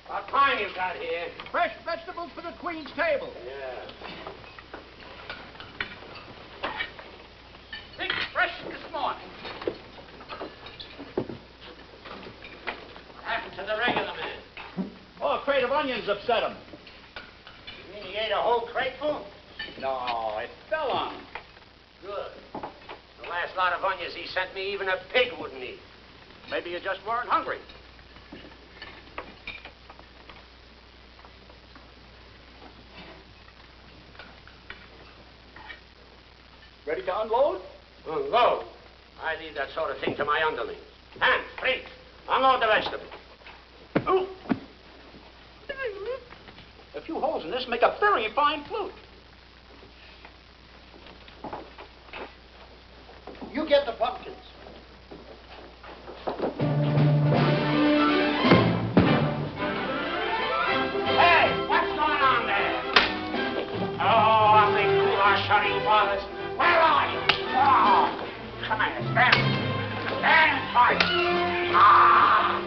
What time you got here? Fresh vegetables for the Queen's table. Yeah. Think fresh this morning. What happened to the regular man? Oh, a crate of onions upset him. You mean he ate a whole crateful? No, it fell on him. Good. The last lot of onions he sent me, even a pig wouldn't eat. Maybe you just weren't hungry. Ready to unload? Unload? I leave that sort of thing to my underlings. Hands, please. Unload the vegetables. Ooh. A few holes in this make a very fine flute. You get the pumpkins. Hey, what's going on there? Oh, the goulash bothers. Where are you? Oh, come here, stand. Stand tight. Ah,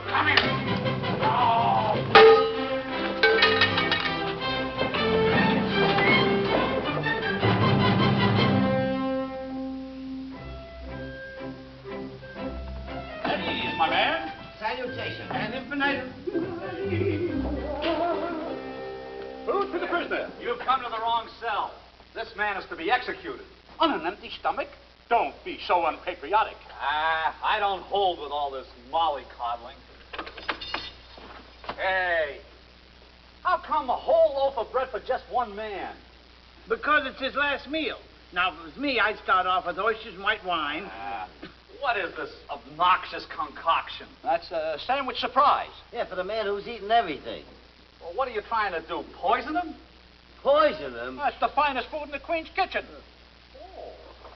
come here. Oh. At ease, my man. Salutation. And infinitum. Food for the prisoner. You've come to the wrong cell. This man is to be executed. On an empty stomach? Don't be so unpatriotic. I don't hold with all this mollycoddling. Hey, how come a whole loaf of bread for just one man? Because it's his last meal. Now, if it was me, I'd start off with oysters and white wine. What is this obnoxious concoction? That's a sandwich surprise. Yeah, for the man who's eaten everything. Well, what are you trying to do, poison him? Poison him? That's the finest food in the Queen's kitchen.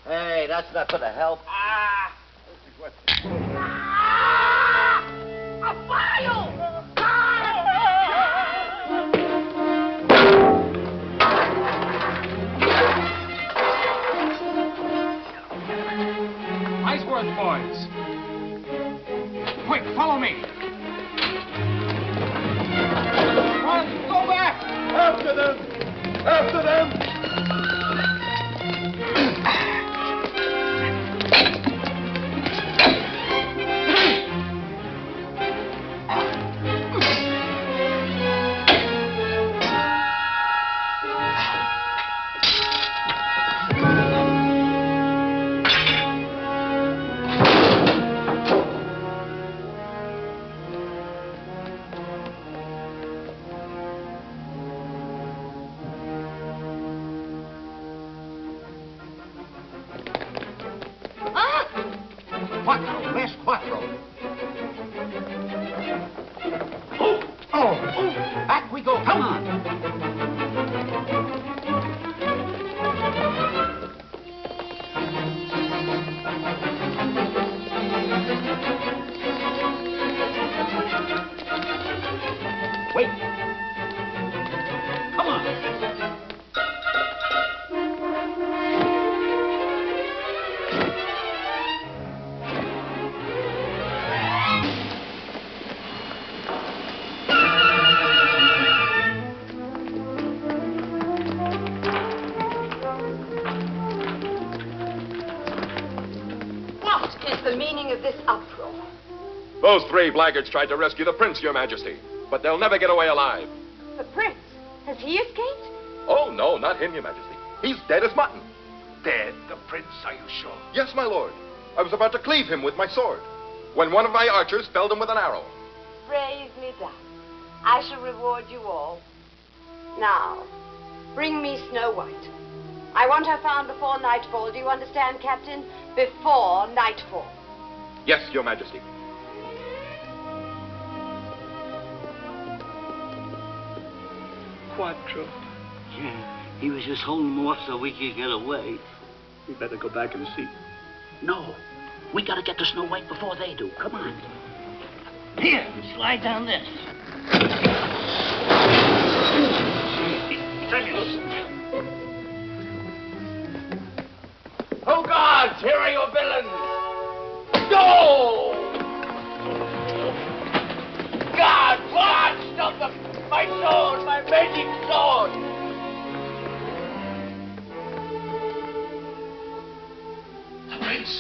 Hey, that's not gonna help. A file! Nice work, boys. Quick, follow me. them! After them! Quattro, where's Quattro? Back we go, come on. Wait. Come on. What is the meaning of this uproar? Those three blackguards tried to rescue the prince, Your Majesty. But they'll never get away alive. The prince? Has he escaped? Oh, no, not him, Your Majesty. He's dead as mutton. Dead, the prince, are you sure? Yes, my lord. I was about to cleave him with my sword, when one of my archers felled him with an arrow. Bravely done. I shall reward you all. Now, bring me Snow White. I want her found before nightfall. Do you understand, Captain? Before nightfall. Yes, Your Majesty. Quattro. Yeah, he was just holding him off so we could get away. We better go back and see. No, we gotta get to Snow White before they do. Come on. Here, slide down this. Oh, gods, here are your villains! Go! God, what? Stop my sword, my magic sword! The prince.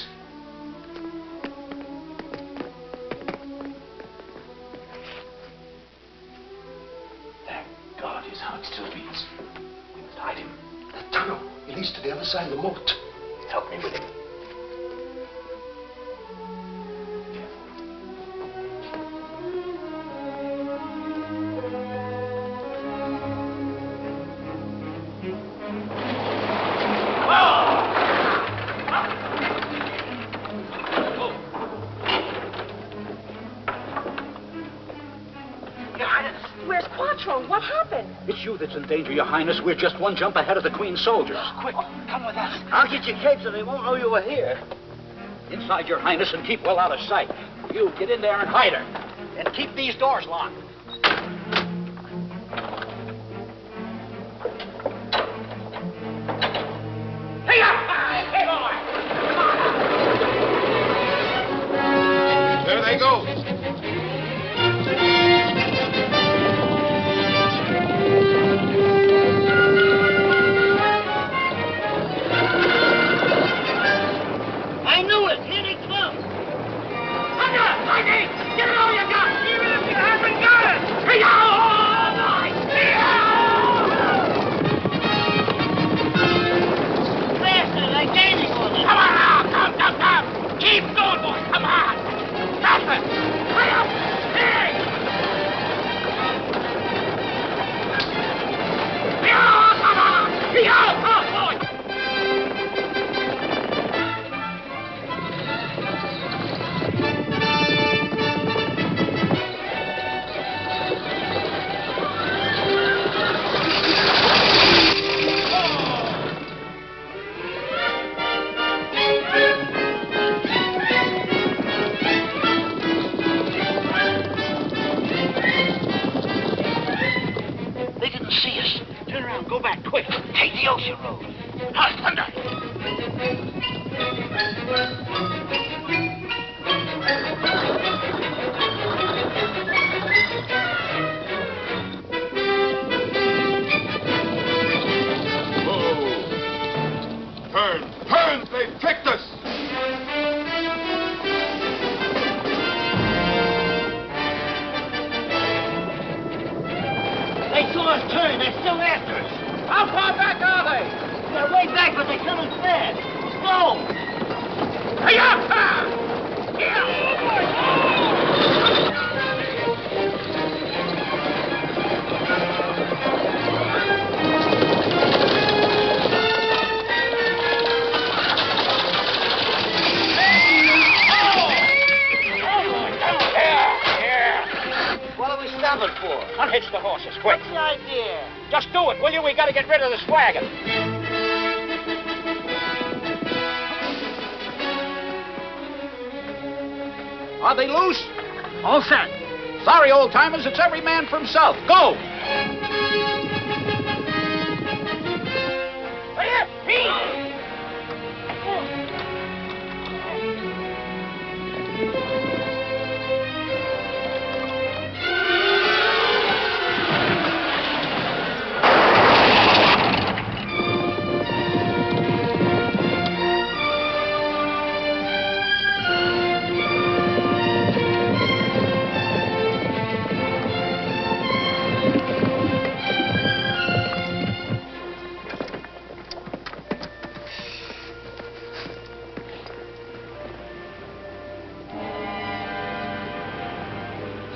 Thank God his heart still beats. We must hide him. That tunnel, it leads to the other side of the moat. Help me with him. Where's Quattro? What happened? It's you that's in danger, Your Highness. We're just one jump ahead of the Queen's soldiers. Quick, come with us. I'll get your capes so they won't know you were here. Inside, Your Highness, and keep well out of sight. You, get in there and hide her. And keep these doors locked. Hey, hey, boy! There they go. I knew it. Here they come. Hunter! Lightning! Give it all you got! Even if you haven't got it! Hey, Faster, like dancing on it. Come on now! Come! Keep going, boys! Come on! Faster! Hurry up! Hey! Come on! Boys! They didn't see us. Turn around, go back, quick. Take the ocean road. Thunder! Tell us fast. Let's go. What are we stopping for? Unhitch the horses, quick. What's the idea? Just do it, will you? We gotta get rid of this wagon. Are they loose? All set. Sorry, old-timers, it's every man for himself. Go!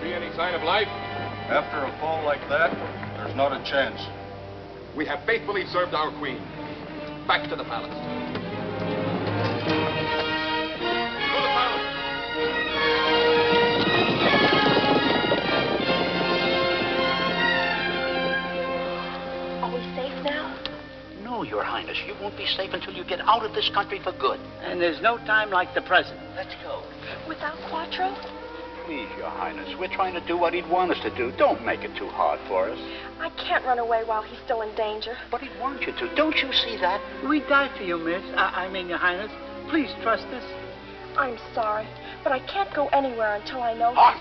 See any sign of life? After a fall like that, there's not a chance. We have faithfully served our queen. Back to the palace. To the palace. Are we safe now? No, Your Highness. You won't be safe until you get out of this country for good. And there's no time like the present. Let's go. Without Quattro? Please, Your Highness. We're trying to do what he'd want us to do. Don't make it too hard for us. I can't run away while he's still in danger. But he'd want you to. Don't you see that? We die for you, miss. I mean, Your Highness. Please trust us. I'm sorry, but I can't go anywhere until I know. Hark!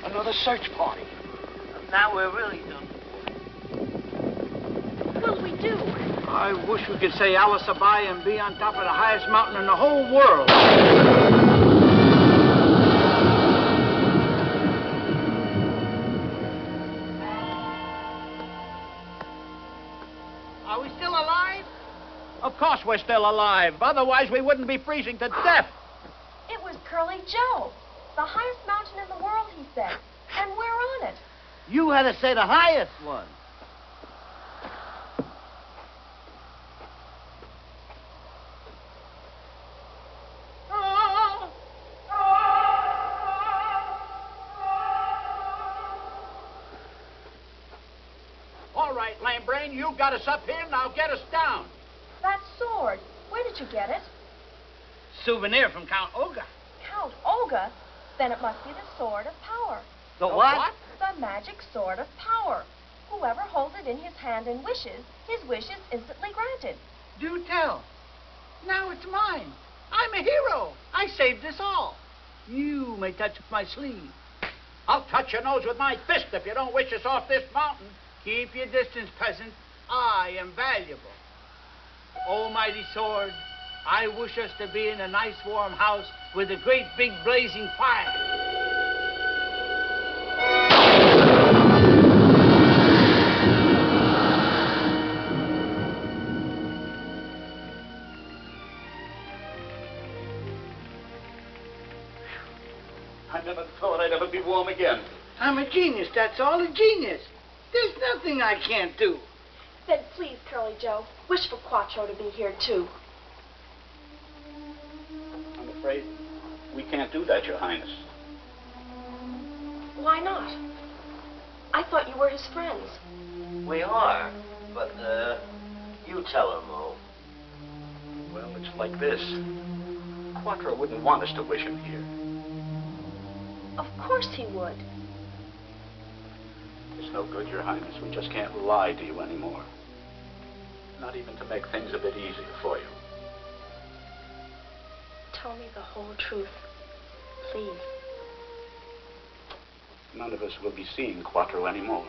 Another search party. Now we're really done. What'll we do? I wish we could say Alice Abai and be on top of the highest mountain in the whole world. Are we still alive? Of course we're still alive. Otherwise, we wouldn't be freezing to death. It was Curly Joe. The highest mountain in the world, he said. And we're on it. You had to say the highest one. All right, Lambrain, you got us up here, now get us down. That sword, where did you get it? Souvenir from Count Olga. Count Olga? Then it must be the Sword of Power. The what? The magic Sword of Power. Whoever holds it in his hand and wishes, his wish is instantly granted. Do tell. Now it's mine. I'm a hero. I saved us all. You may touch my sleeve. I'll touch your nose with my fist if you don't wish us off this mountain. Keep your distance, peasant. I am valuable. Almighty sword, I wish us to be in a nice warm house with a great big blazing fire. I never thought I'd ever be warm again. I'm a genius, that's all, a genius. There's nothing I can't do. Then please, Curly Joe, wish for Quattro to be here, too. I'm afraid we can't do that, Your Highness. Why not? I thought you were his friends. We are, but, you tell her, Mo. Well, it's like this. Quattro wouldn't want us to wish him here. Of course he would. It's no good, Your Highness. We just can't lie to you anymore. Not even to make things a bit easier for you. Tell me the whole truth, please. None of us will be seeing Quattro anymore.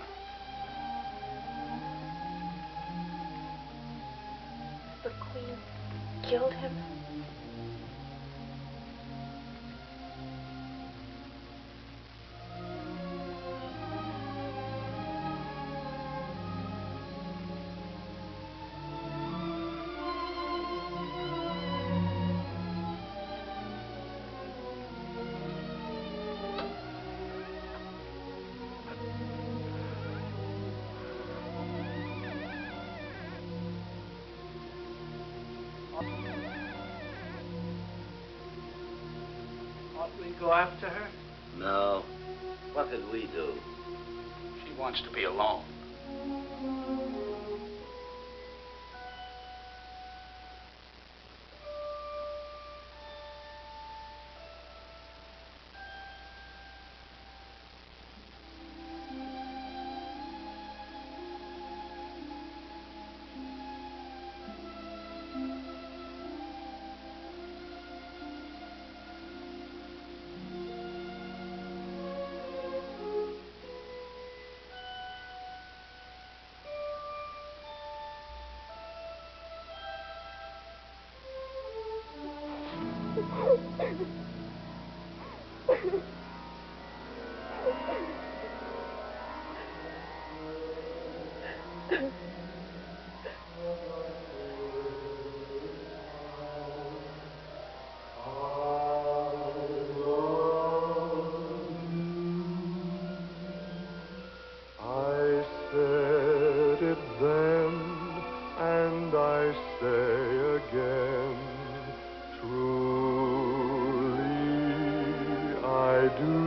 The Queen killed him? we go after her? No. What could we do? She wants to be alone. I said it then, and I say again, truly I do.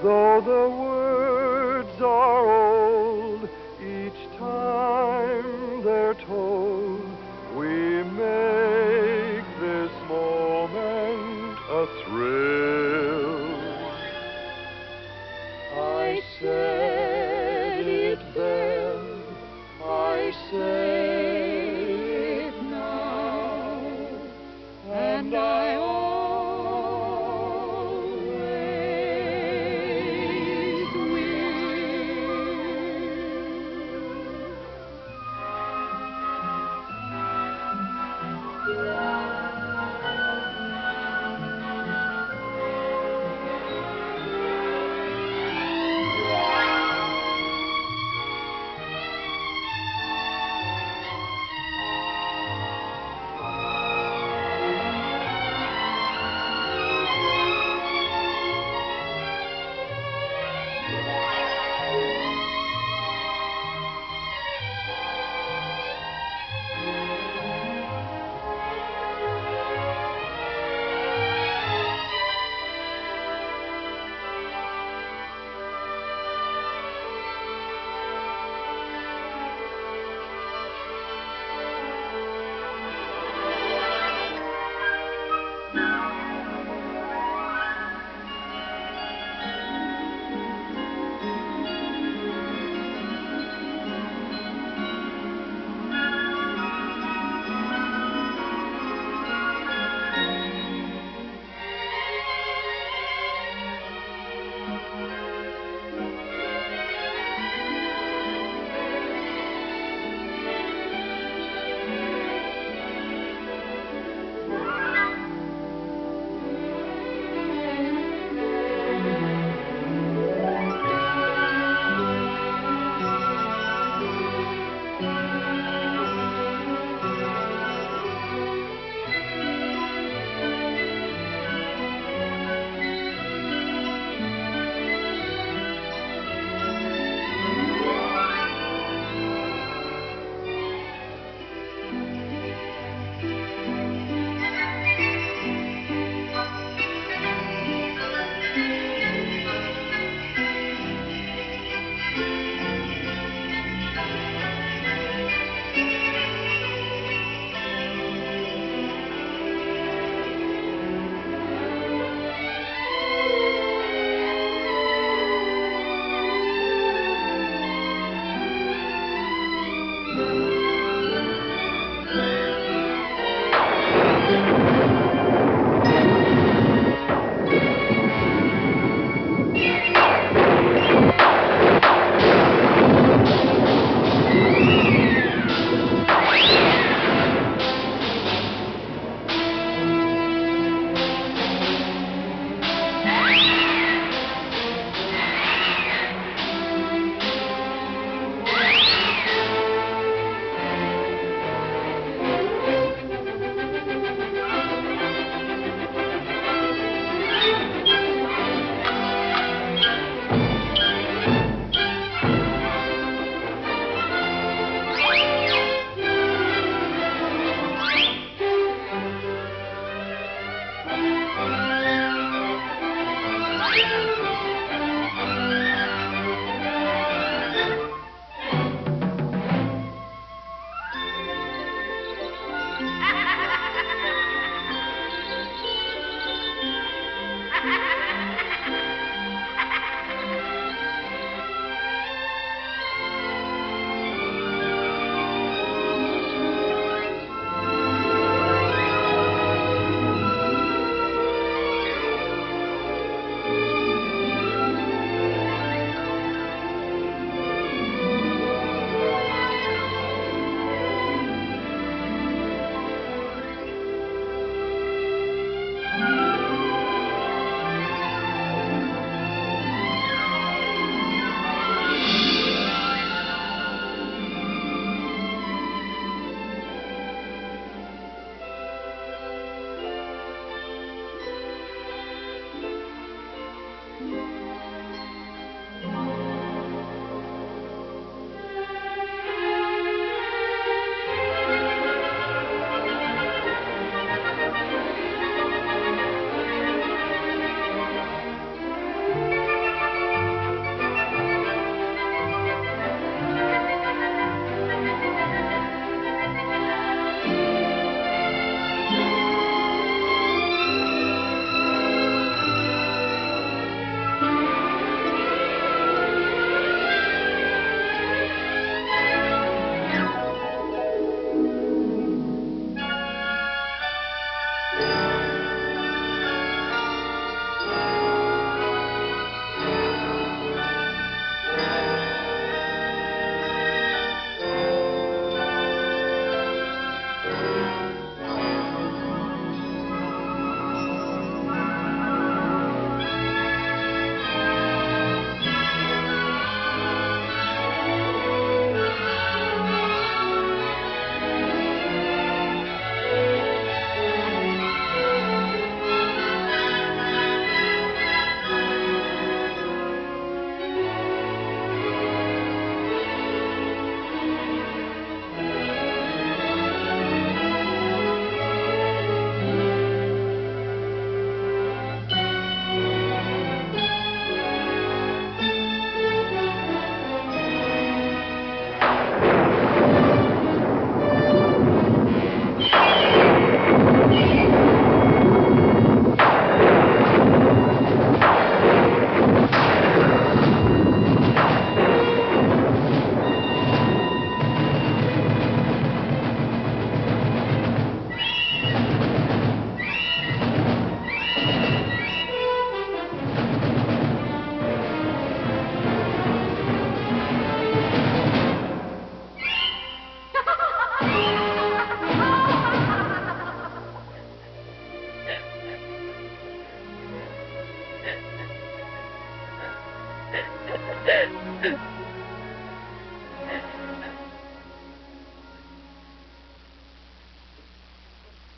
Though the words are old, each time they're told, we make this moment a thrill. I said it then, I say it now, and I always will.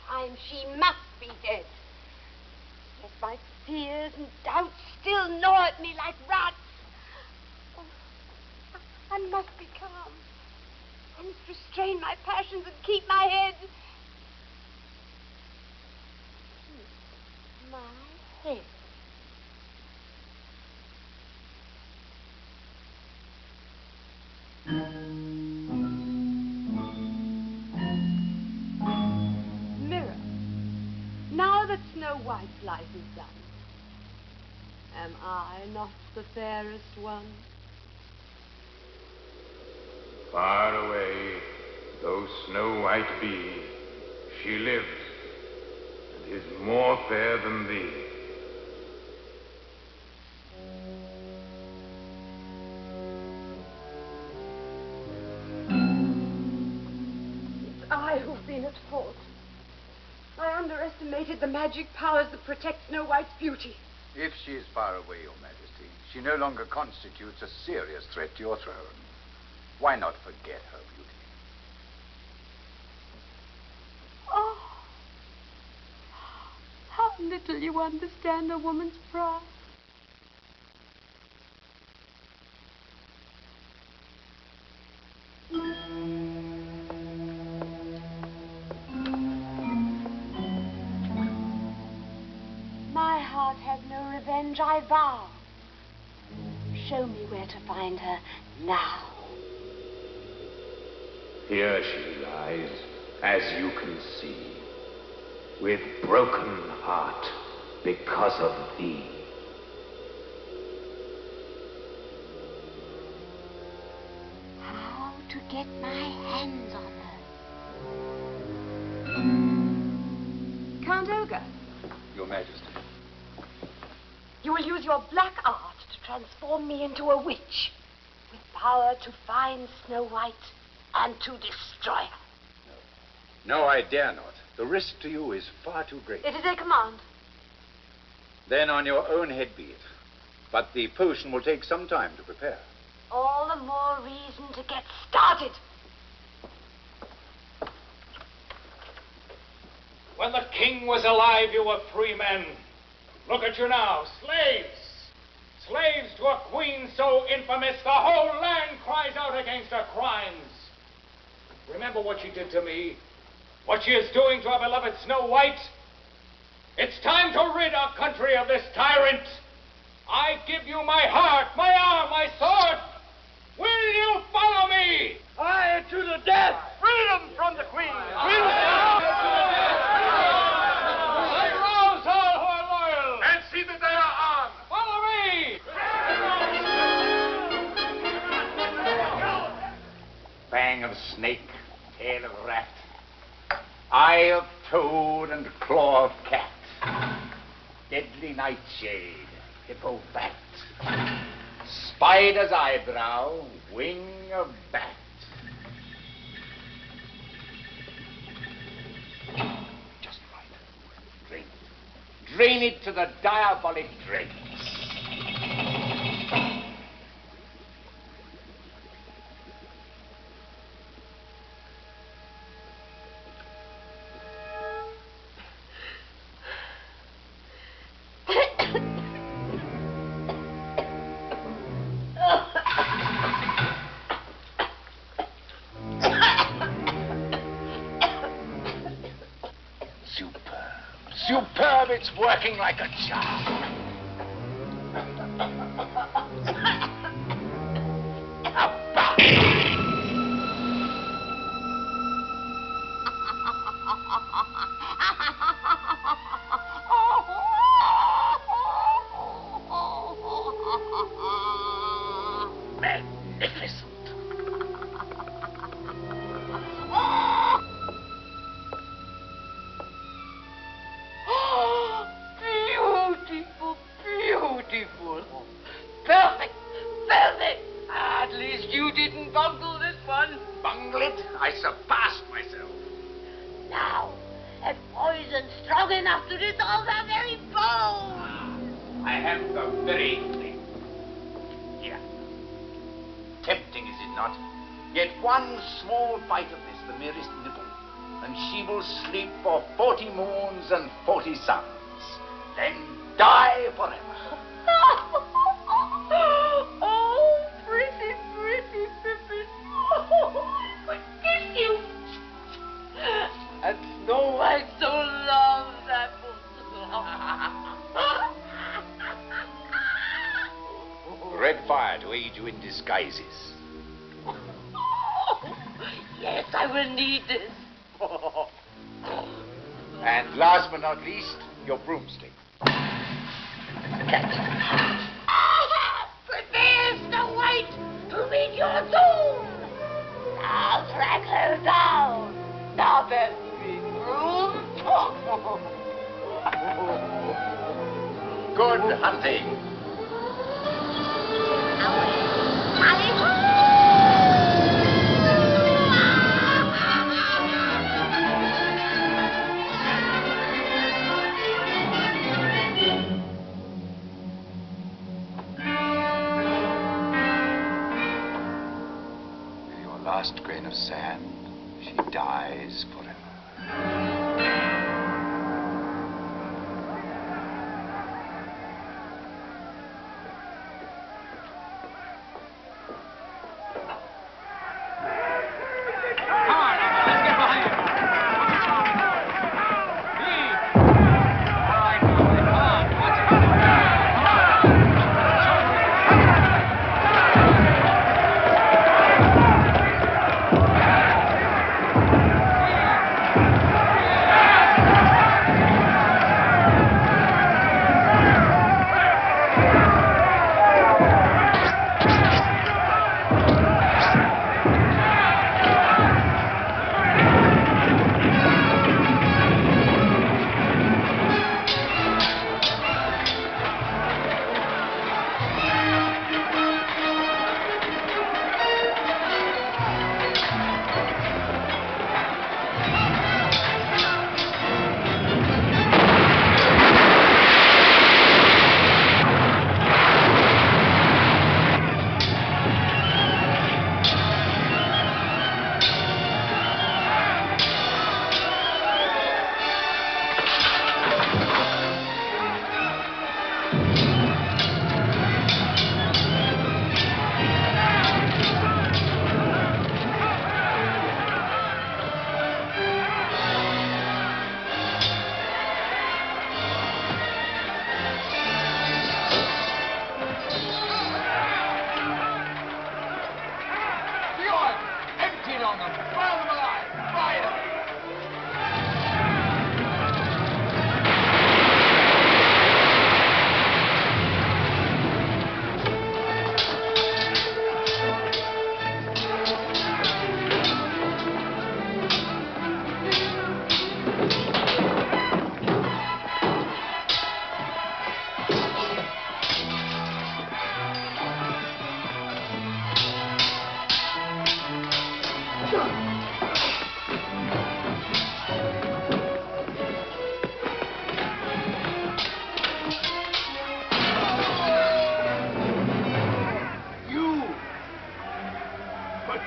Time she must be dead. Yet my fears and doubts still gnaw at me like rats. Oh, I must be calm. I must restrain my passions and keep my head. My head. Mirror, now that Snow White's life is done, am I not the fairest one? Far away, though Snow White be, she lives, and is more fair than thee. It's I who've been at fault. I underestimated the magic powers that protect Snow White's beauty. If she is far away, Your Majesty, she no longer constitutes a serious threat to your throne. Why not forget her beauty? Oh, how little you understand a woman's pride. My heart has no revenge, I vow. Show me where to find her now. Here she lies, as you can see, with broken heart because of thee. How to get my hands on her? Count Olga, Your Majesty. you will use your black art to transform me into a witch, with power to find Snow White and to destroy her. No, I dare not. The risk to you is far too great. It is a command. Then on your own head be it. But the potion will take some time to prepare. All the more reason to get started. When the king was alive, you were free men. Look at you now, slaves. Slaves to a queen so infamous, the whole land cries out against her crimes. Remember what she did to me, what she is doing to our beloved Snow White. It's time to rid our country of this tyrant. I give you my heart, my arm, my sword. Will you follow me? Aye, to the death! Freedom from the Queen! Freedom! I rouse all who are loyal. And see that they are armed! Follow me! Fang of snake, tail of rat, eye of toad, and claw of cat, deadly nightshade, hippo bat, spider's eyebrow, wing of bat. Just right. Drain it. Drain it to the diabolic dregs. Superb, it's working like a charm. Magnificent. Beautiful, beautiful. Perfect, perfect. At least you didn't bungle this one. Bungle it? I surpassed myself. Now, a poison strong enough to dissolve our very bones. I have the very thing. Here. not. Yet one small bite of this, the merest nibble, and she will sleep for 40 moons and 40 suns, then die forever. Oh, pretty, pretty Pippin. Oh, I could kiss you. And Snow White so loves apples. Red fire to aid you in disguises. Yes, I will need this. And last but not least, your broomstick. Prepare, Snow White, to meet your doom. Now track her down. Now then, big broom. Good hunting. With your last grain of sand, she dies forever.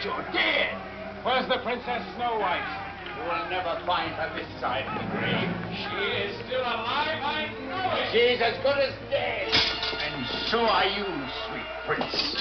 You're dead. Where's the Princess Snow White? You will never find her this side of the grave. She is still alive, I know it. She's as good as dead. And so are you, sweet prince.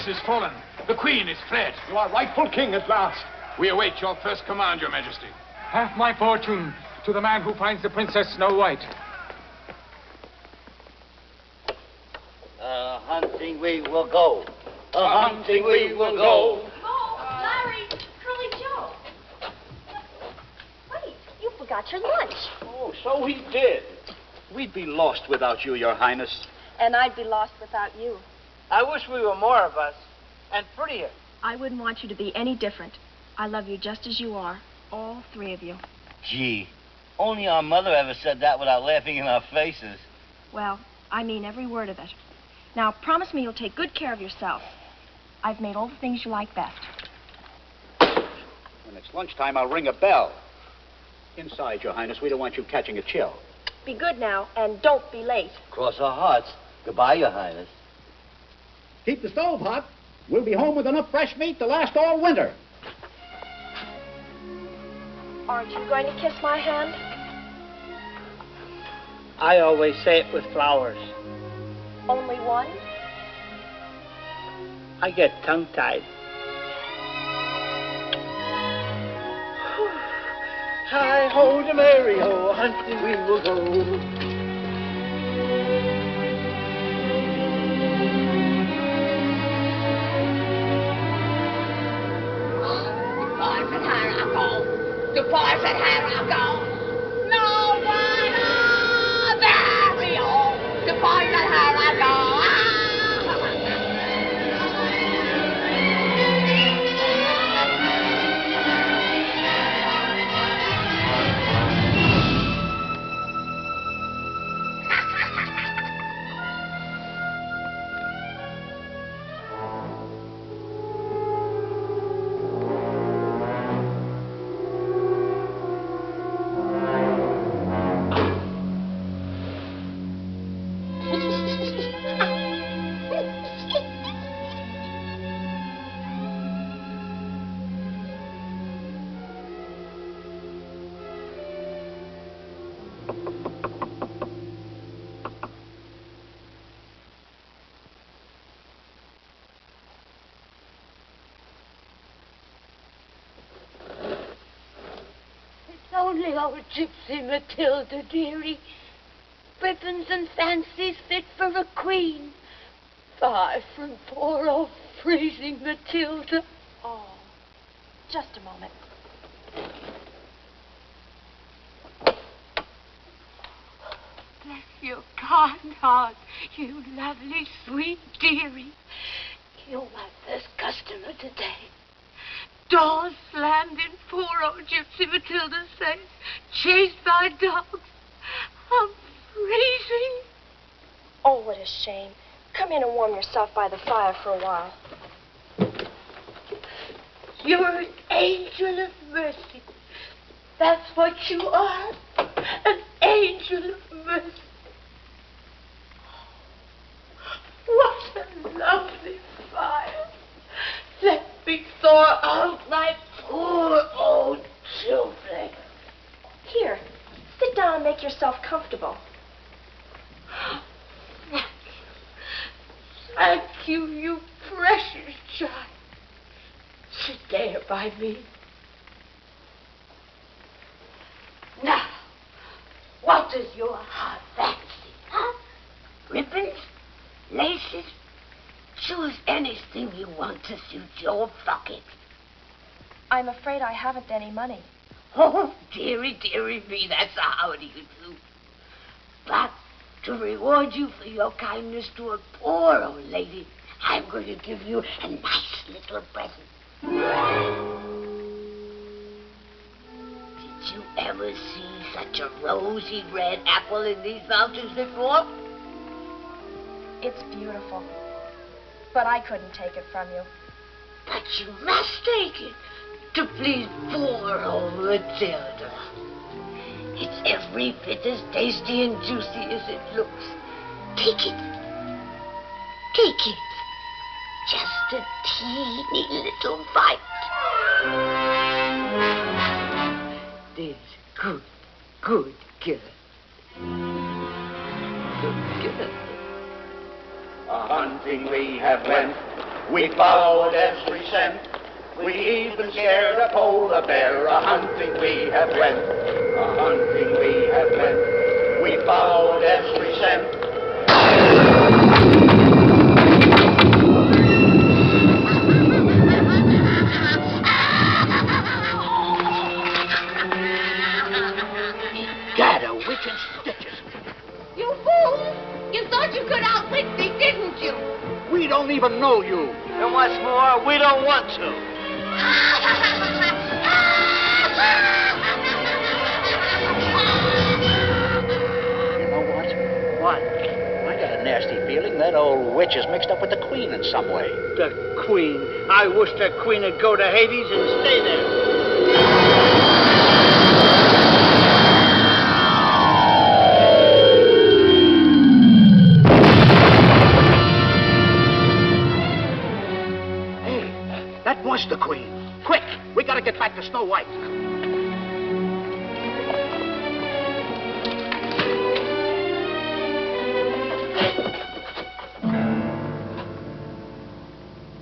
Stooges is fallen. The Queen is fled. You are rightful king at last. We await your first command, Your Majesty. Half my fortune to the man who finds the Princess Snow White. Hunting we will go. Hunting we will go. Larry, Curly Joe. Wait, you forgot your lunch. Oh, so he did. We'd be lost without you, Your Highness. And I'd be lost without you. I wish we were more of us, and prettier. I wouldn't want you to be any different. I love you just as you are, all three of you. Gee, only our mother ever said that without laughing in our faces. Well, I mean every word of it. Now, promise me you'll take good care of yourself. I've made all the things you like best. When it's lunchtime, I'll ring a bell. Inside, Your Highness. We don't want you catching a chill. Be good now, and don't be late. Cross our hearts. Goodbye, Your Highness. Keep the stove hot. We'll be home with enough fresh meat to last all winter. Aren't you going to kiss my hand? I always say it with flowers. Only one? I get tongue-tied. Hi-ho to Mary-ho, hunting we will go. The boys at Harrow. No one, there oh, the boys at Harrow. Only our gypsy Matilda, dearie. Ribbons and fancies fit for a queen. Far from poor old freezing Matilda. Oh, just a moment. Bless your kind heart, you lovely, sweet dearie. You're my first customer today. Doors slammed in, poor old Gypsy Matilda says, chased by dogs. I'm freezing. Oh, what a shame. Come in and warm yourself by the fire for a while. You're an angel of mercy. That's what you are. An angel of mercy. What a lovely fire. Let me thaw out my poor old children. Here, sit down and make yourself comfortable. Thank you, you precious child. Sit there by me. Now, what does your heart fancy, huh? Ribbons? Laces? Choose anything you want to suit your pocket. I'm afraid I haven't any money. Oh, dearie, dearie me, that's a howdy you do. But to reward you for your kindness to a poor old lady, I'm going to give you a nice little present. Did you ever see such a rosy red apple in these mountains before? It's beautiful. But I couldn't take it from you. But you must take it to please poor old Matilda. It's every bit as tasty and juicy as it looks. Take it. Take it. Just a teeny little bite. There's good, good girl. Good girl. A hunting we have went, We followed every scent. We even scared a polar bear. A hunting we have went. A hunting we have went. We followed every scent. Gad, a witch in stitches. You fool! You thought you could outwit me, didn't you? We don't even know you. And what's more, we don't want to. You know what? What? I got a nasty feeling that old witch is mixed up with the Queen in some way. The Queen. I wish the Queen would go to Hades and stay there. That was the Queen. Quick, we gotta get back to Snow White.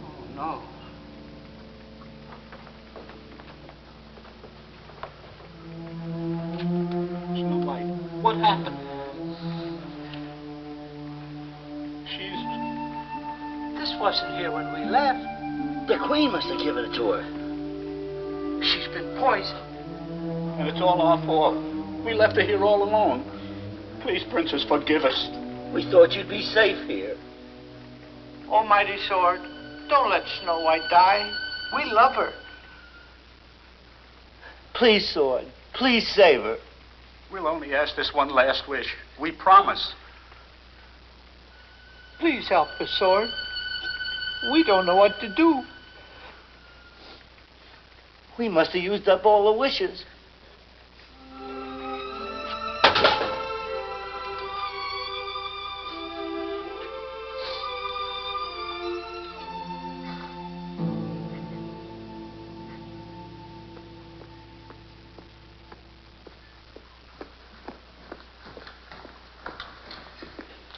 Oh, no. Snow White, what happened? This wasn't here when we left. The Queen must have given it to her. She's been poisoned. And it's all our fault. We left her here all alone. Please, Princess, forgive us. We thought you'd be safe here. Almighty Sword, don't let Snow White die. We love her. Please, Sword, please save her. We'll only ask this one last wish. We promise. Please help us, Sword. We don't know what to do. We must have used up all the wishes.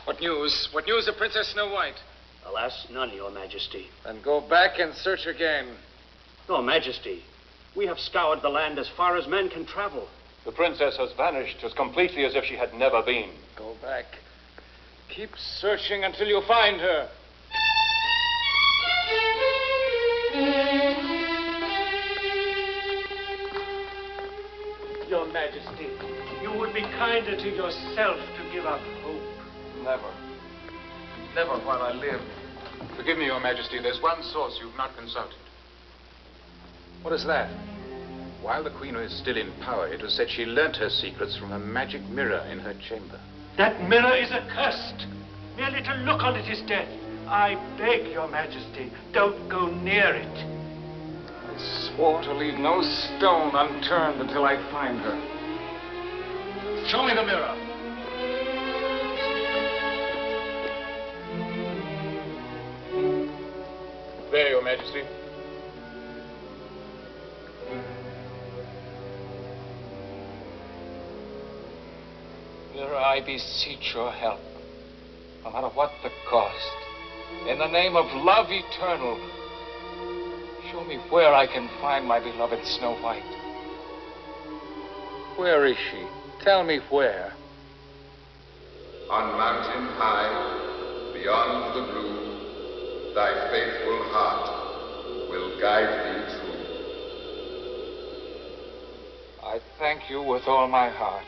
What news? What news of Princess Snow White? Alas, none, Your Majesty. Then go back and search again. Your Majesty, we have scoured the land as far as men can travel. The princess has vanished as completely as if she had never been. Go back. Keep searching until you find her. Your Majesty, you would be kinder to yourself to give up hope. Never. Never while I live. Forgive me, Your Majesty, there's one source you've not consulted. What is that? While the Queen was still in power, it was said she learnt her secrets from a magic mirror in her chamber. That mirror is accursed. Merely to look on it is death. I beg, Your Majesty, don't go near it. I swore to leave no stone unturned until I find her. Show me the mirror. There, Your Majesty. Mirror, I beseech your help, no matter what the cost. In the name of love eternal, show me where I can find my beloved Snow White. Where is she? Tell me where. On mountain high, beyond the blue, thy faithful heart will guide thee true. I thank you with all my heart.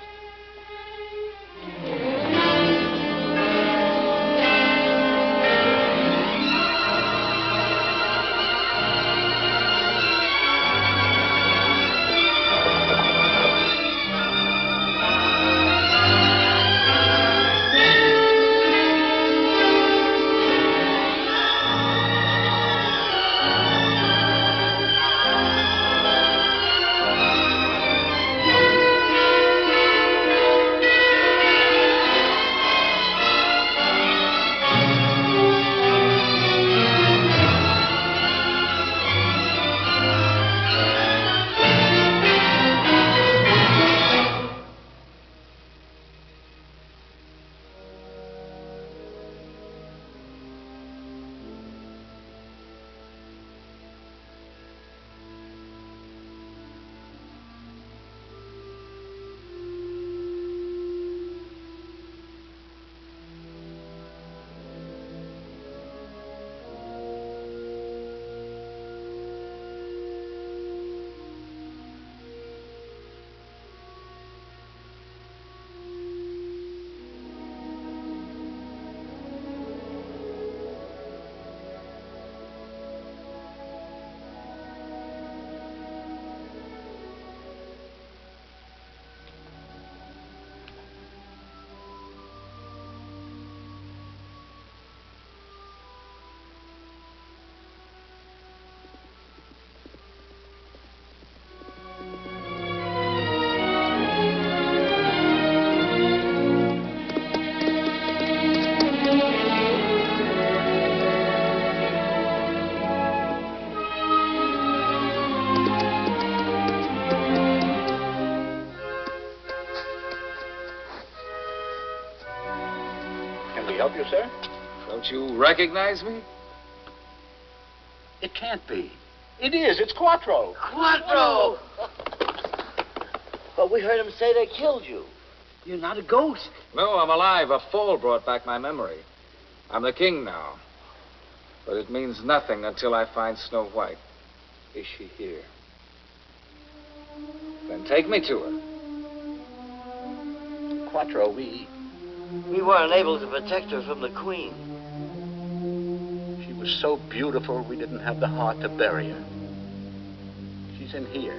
help you, sir? Don't you recognize me? It can't be. It is. It's Quattro. Quattro! But we heard him say they killed you. You're not a ghost. No, I'm alive. A fall brought back my memory. I'm the king now. But it means nothing until I find Snow White. Is she here? Then take me to her. Quattro, we weren't able to protect her from the Queen. She was so beautiful we didn't have the heart to bury her. She's in here.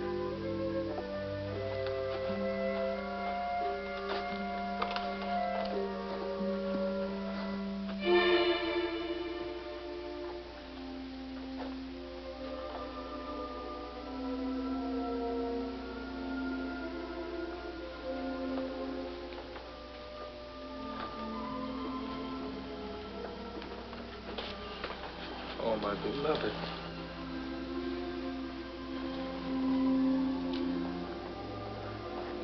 Oh, my beloved.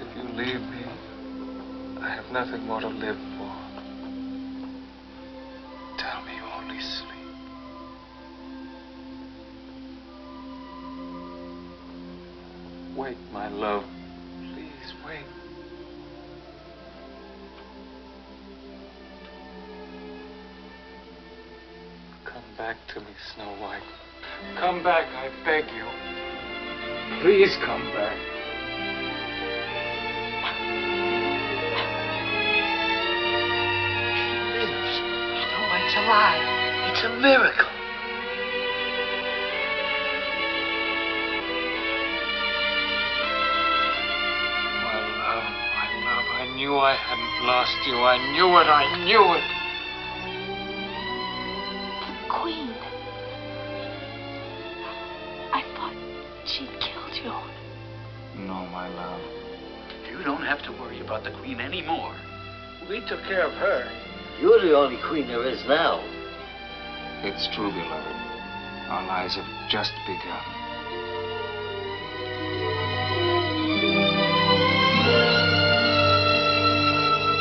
If you leave me, I have nothing more to live for. Tell me you only sleep. Wait, my love. Please, wait. Come back to me, Snow White. Come back, I beg you. Please come back. She lives. Snow White's alive. It's a miracle. My love, I knew I hadn't lost you. I knew it, I knew it. Queen. I thought she'd killed you. No, my love. You don't have to worry about the Queen anymore. We took care of her. You're the only queen there is now. It's true, beloved. Our lives have just begun.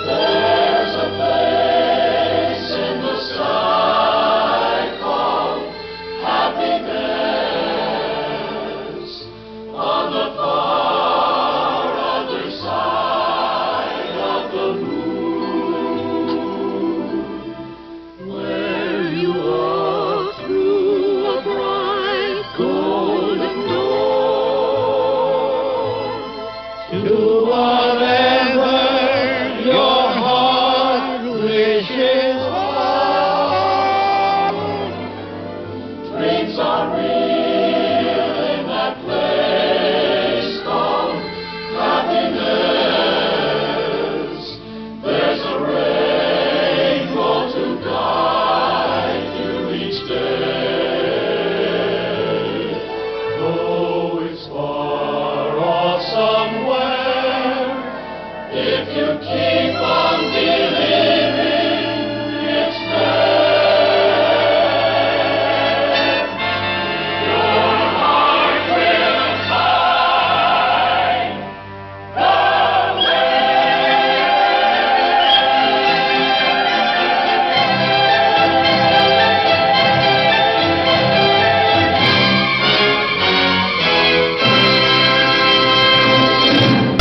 There's a place in the sky called happiness on the far other side of the moon, where you walk through a bright golden door to